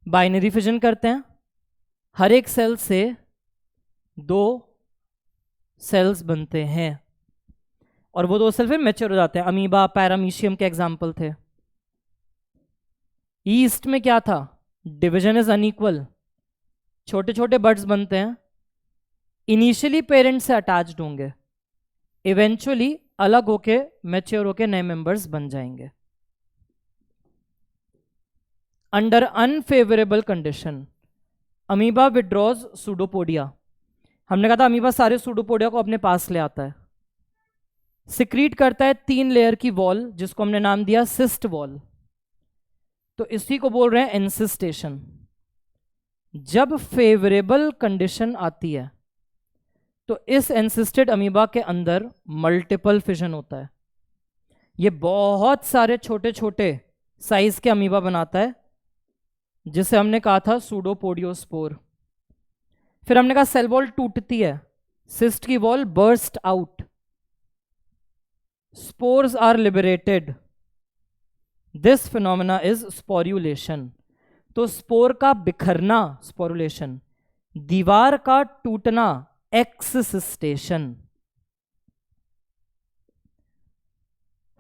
binary fission करते हैं, हर एक सेल से 2 सेल्स बनते हैं और वो 2 सेल फिर मैच्योर हो जाते हैं। अमीबा, पैरामीशियम के एग्जाम्पल थे। ईस्ट में क्या था? डिवीजन इज अनइक्वल, छोटे छोटे बर्ड्स बनते हैं, इनिशियली पेरेंट से अटैच्ड होंगे, इवेंचुअली अलग होके मैच्योर होके नए मेंबर्स बन जाएंगे। Under unfavourable condition amoeba withdraws pseudopodia. हमने कहा था अमीबा सारे सूडोपोडिया को अपने पास ले आता है, सिक्रीट करता है 3 लेयर की वॉल जिसको हमने नाम दिया सिस्ट वॉल। तो इसी को बोल रहे हैं एंसिस्टेशन। जब फेवरेबल कंडीशन आती है तो इस एंसिस्टेड अमीबा के अंदर मल्टीपल फिजन होता है। ये बहुत सारे छोटे छोटे साइज के अमीबा बनाता है जिसे हमने कहा था सूडोपोडियोस्पोर। फिर हमने कहा सेल वॉल टूटती है, सिस्ट की wall burst out, spores are liberated, this phenomena is sporulation. तो स्पोर का बिखरना स्पोरुलेशन, दीवार का टूटना एक्सिस्टेशन।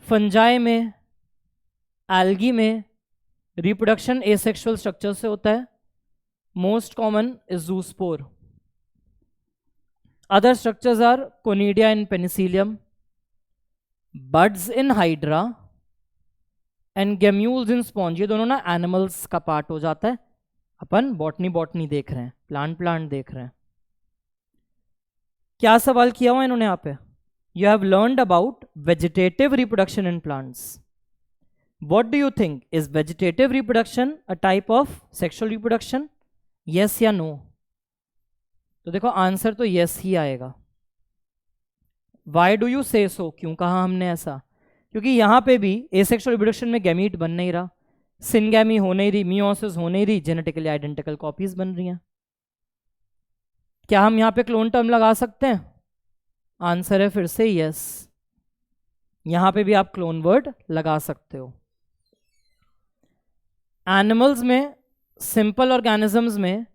फंजाई में, एल्गी में रिप्रोडक्शन एसेक्सुअल स्ट्रक्चर से होता है, most common is zoospore. Other structures are conidia in penicillium, buds in hydra and gemmules in sponge. ये दोनों ना एनिमल्स का पार्ट हो जाता है। अपन बॉटनी देख रहे हैं, प्लांट देख रहे हैं। क्या सवाल किया हुआ इन्होंने यहाँ पे? You have learned about vegetative reproduction in plants. What do you think, is vegetative reproduction a type of sexual reproduction? Yes या नो? तो देखो आंसर तो यस ही आएगा। वाई डू यू से सो? क्यों कहा हमने ऐसा? क्योंकि यहाँ पे भी एसेक्सुअल रिप्रोडक्शन में गैमीट बन नहीं रहा, सिनगैमी हो नहीं रही, मियोसिस हो नहीं रही, जेनेटिकली आइडेंटिकल कॉपीज बन रही हैं। क्या हम यहाँ पे क्लोन टर्म लगा सकते हैं? आंसर है फिर से यस। यहाँ पे भी आप क्लोन वर्ड लगा सकते हो। एनिमल्स में, सिंपल ऑर्गेनिजम्स में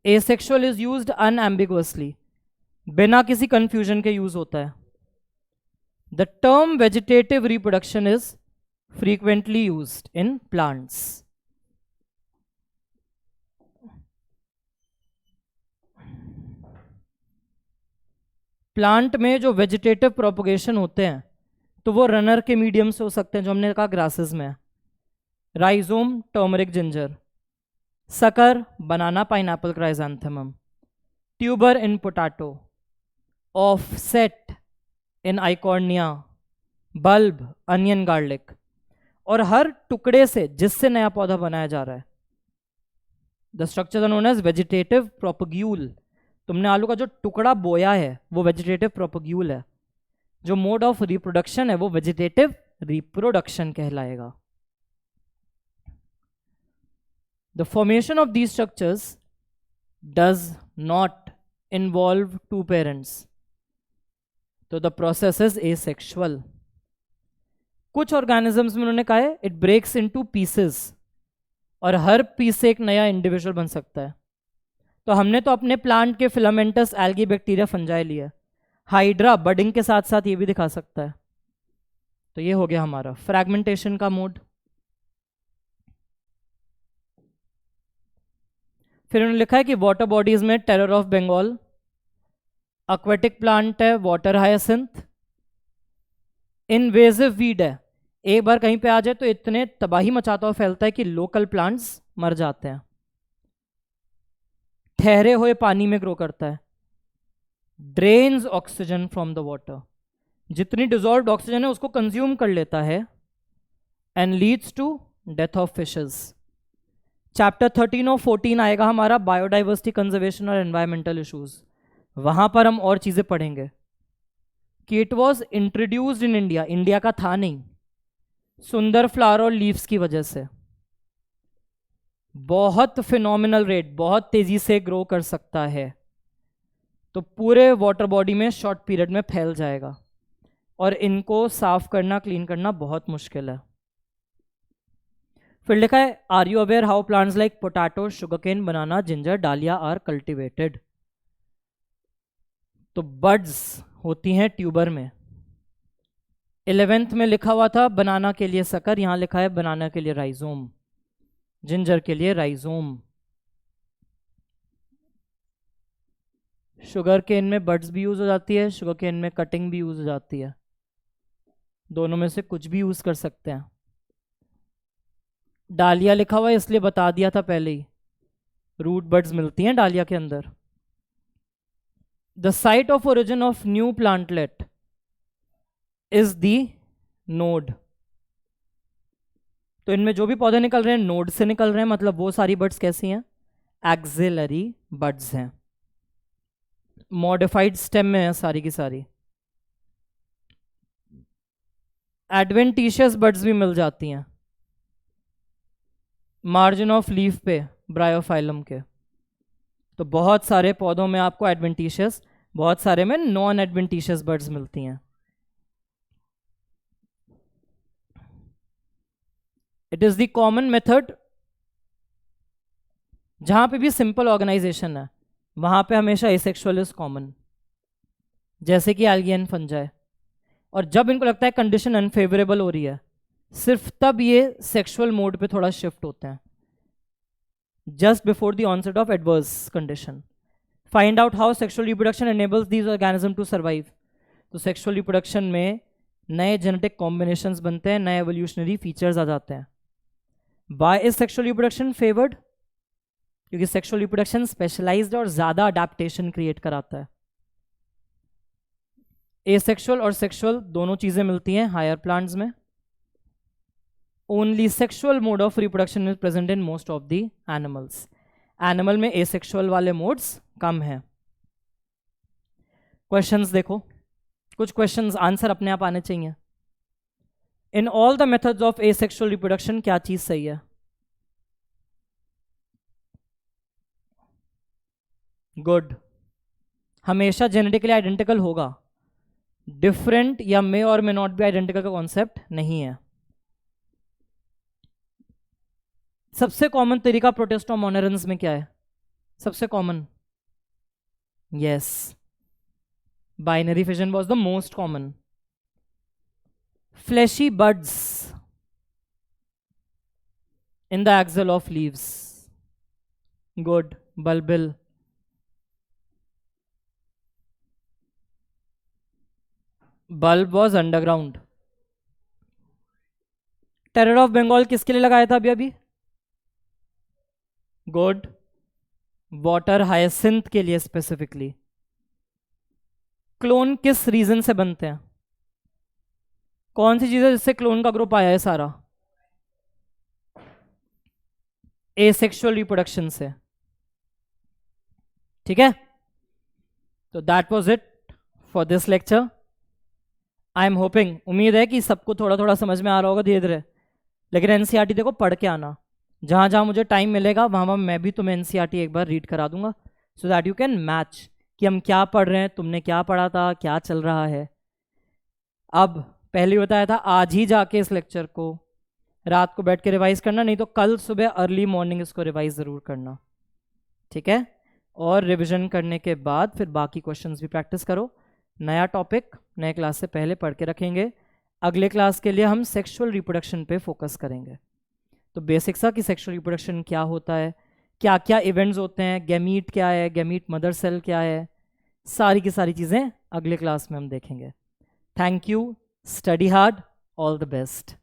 एसेक्सुअल इज यूज्ड अनएम्बिगुअसली, बिना किसी कंफ्यूजन के यूज होता है। The term vegetative reproduction is frequently used in plants. Plant में जो वेजिटेटिव प्रोपगेशन होते हैं तो वो रनर के मीडियम से हो सकते हैं, जो हमने कहा ग्रासेस में, राइजोम टर्मरिक जिंजर, सकर बनाना पाइनएप्पल क्राइजेंथेमम, ट्यूबर इन पोटैटो, ऑफसेट इन आइकॉर्निया, बल्ब अनियन गार्लिक। और हर टुकड़े से जिससे नया पौधा बनाया जा रहा है, the structure known as vegetative propagule. तुमने आलू का जो टुकड़ा बोया है वो वेजिटेटिव प्रोपग्यूल है। जो मोड ऑफ रिप्रोडक्शन है वो वेजिटेटिव रिप्रोडक्शन कहलाएगा। The formation of these structures does not involve 2 parents, तो द प्रोसेस इज एसेक्सुअल। कुछ ऑर्गेनिजम्स में उन्होंने कहा है इट ब्रेक्स इनटू पीसेस, और हर पीस से एक नया इंडिविजुअल बन सकता है। तो हमने तो अपने प्लांट के फिलामेंटस, एल्गी, बैक्टीरिया, फंजाई लिया। हाइड्रा बडिंग के साथ साथ ये भी दिखा सकता है। तो ये हो गया हमारा फ्रैगमेंटेशन का मोड। फिर उन्होंने लिखा है कि वाटर बॉडीज में terror of Bengal, aquatic plant है वाटर हायासिंथ, इनवेजिव वीड है, एक बार कहीं पे आ जाए तो इतने तबाही मचाता हुआ फैलता है कि लोकल प्लांट्स मर जाते हैं। ठहरे हुए पानी में ग्रो करता है, drains oxygen from the water, जितनी डिजॉल्व्ड ऑक्सीजन है उसको कंज्यूम कर लेता है, and leads to death of fishes. Chapter 13 और 14 आएगा हमारा बायोडाइवर्सिटी कंजर्वेशन और एनवायरमेंटल इश्यूज। वहां पर हम और चीजें पढ़ेंगे कि it was introduced in India, India का था नहीं, सुंदर फ्लावर और लीव्स की वजह से बहुत फिनोमिनल रेट, बहुत तेजी से ग्रो कर सकता है, तो पूरे वाटर बॉडी में शॉर्ट पीरियड में फैल जाएगा और इनको साफ करना, क्लीन करना बहुत मुश्किल है। फिर लिखा है are you aware how plants like potato, sugarcane, banana, ginger, dahlia are cultivated. तो बड्स होती हैं ट्यूबर में। 11th में लिखा हुआ था बनाना के लिए सकर, यहां लिखा है बनाना के लिए राइजोम, जिंजर के लिए राइजोम। शुगर केन में बड्स भी यूज हो जाती है, शुगर केन में कटिंग भी यूज हो जाती है, दोनों में से कुछ भी यूज कर सकते हैं। डालिया लिखा हुआ है इसलिए बता दिया था पहले ही, रूट बड्स मिलती हैं डालिया के अंदर। The site of origin of new plantlet is the node. तो इनमें जो भी पौधे निकल रहे हैं नोड से निकल रहे हैं, मतलब वो सारी बड्स कैसी हैं, एक्सिलरी बड्स हैं, मॉडिफाइड स्टेम में है सारी की सारी। एडवेंटिशियस बड्स भी मिल जाती हैं मार्जिन ऑफ लीफ पे ब्रायोफाइलम के। तो बहुत सारे पौधों में आपको एडवेंटिशियस, बहुत सारे में नॉन एडवेंटिशियस बड्स मिलती हैं। It is the common method, जहां पे भी सिंपल ऑर्गेनाइजेशन है वहां पे हमेशा एसेक्सुअल इज कॉमन, जैसे कि एल्गी एंड फंजाई। और जब इनको लगता है कंडीशन अनफेवरेबल हो रही है, सिर्फ तब ये सेक्सुअल मोड पे थोड़ा शिफ्ट होते हैं, just before the onset of adverse condition. Find out how sexual reproduction enables these organism to survive. तो सेक्सुअल रिप्रोडक्शन में नए जेनेटिक कॉम्बिनेशंस बनते हैं, नए एवोल्यूशनरी फीचर्स आ जाते हैं। Why is sexual reproduction favored? क्योंकि सेक्सुअल रिप्रोडक्शन स्पेशलाइज्ड और ज्यादा अडेप्टेशन क्रिएट कराता है। एसेक्सुअल और सेक्सुअल दोनों चीजें मिलती हैं हायर प्लांट्स में। Only sexual mode of reproduction is present in most of the animals. Animal में एसेक्सुअल वाले मोड्स कम हैं। क्वेश्चंस देखो, कुछ क्वेश्चंस आंसर अपने आप आने चाहिए। In all the methods of asexual reproduction क्या चीज सही है? गुड, हमेशा जेनेटिकली आइडेंटिकल होगा, डिफरेंट या मे और मे नॉट बी आइडेंटिकल का कॉन्सेप्ट नहीं है। सबसे कॉमन तरीका प्रोटेस्टा मोनेरेंस में क्या है? सबसे common, yes, binary fission was the most common. fleshy buds in the axil of leaves, good. bulbil, bulb was underground. Terror of Bengal किसके लिए लगाया था अभी अभी? गुड, वाटर हायसिंथ के लिए स्पेसिफिकली। क्लोन किस रीजन से बनते हैं? कौन सी चीज है जिससे क्लोन का ग्रुप आया है सारा? एसेक्सुअल रिप्रोडक्शन से, ठीक है। तो that was it for this lecture. I am hoping, उम्मीद है कि सबको थोड़ा थोड़ा समझ में आ रहा होगा धीरे धीरे। लेकिन एनसीईआरटी देखो पढ़ के आना, जहां जहां मुझे टाइम मिलेगा वहां वहां मैं भी तुम्हें एनसीईआरटी एक बार रीड करा दूंगा, so that you can match कि हम क्या पढ़ रहे हैं, तुमने क्या पढ़ा था, क्या चल रहा है। अब पहले बताया था आज ही जाके इस लेक्चर को रात को बैठ के रिवाइज करना, नहीं तो कल सुबह अर्ली मॉर्निंग इसको रिवाइज ज़रूर करना, ठीक है। और रिवीजन करने के बाद फिर बाकी क्वेश्चंस भी प्रैक्टिस करो। नया टॉपिक नए क्लास से पहले पढ़ के रखेंगे। अगले क्लास के लिए हम सेक्सुअल रिप्रोडक्शन पे फोकस करेंगे। तो बेसिक सा कि सेक्सुअल रिप्रोडक्शन क्या होता है, क्या क्या इवेंट्स होते हैं, गैमीट क्या है, गैमीट मदर सेल क्या है, सारी की सारी चीज़ें अगले क्लास में हम देखेंगे। Thank you, study hard, all the best.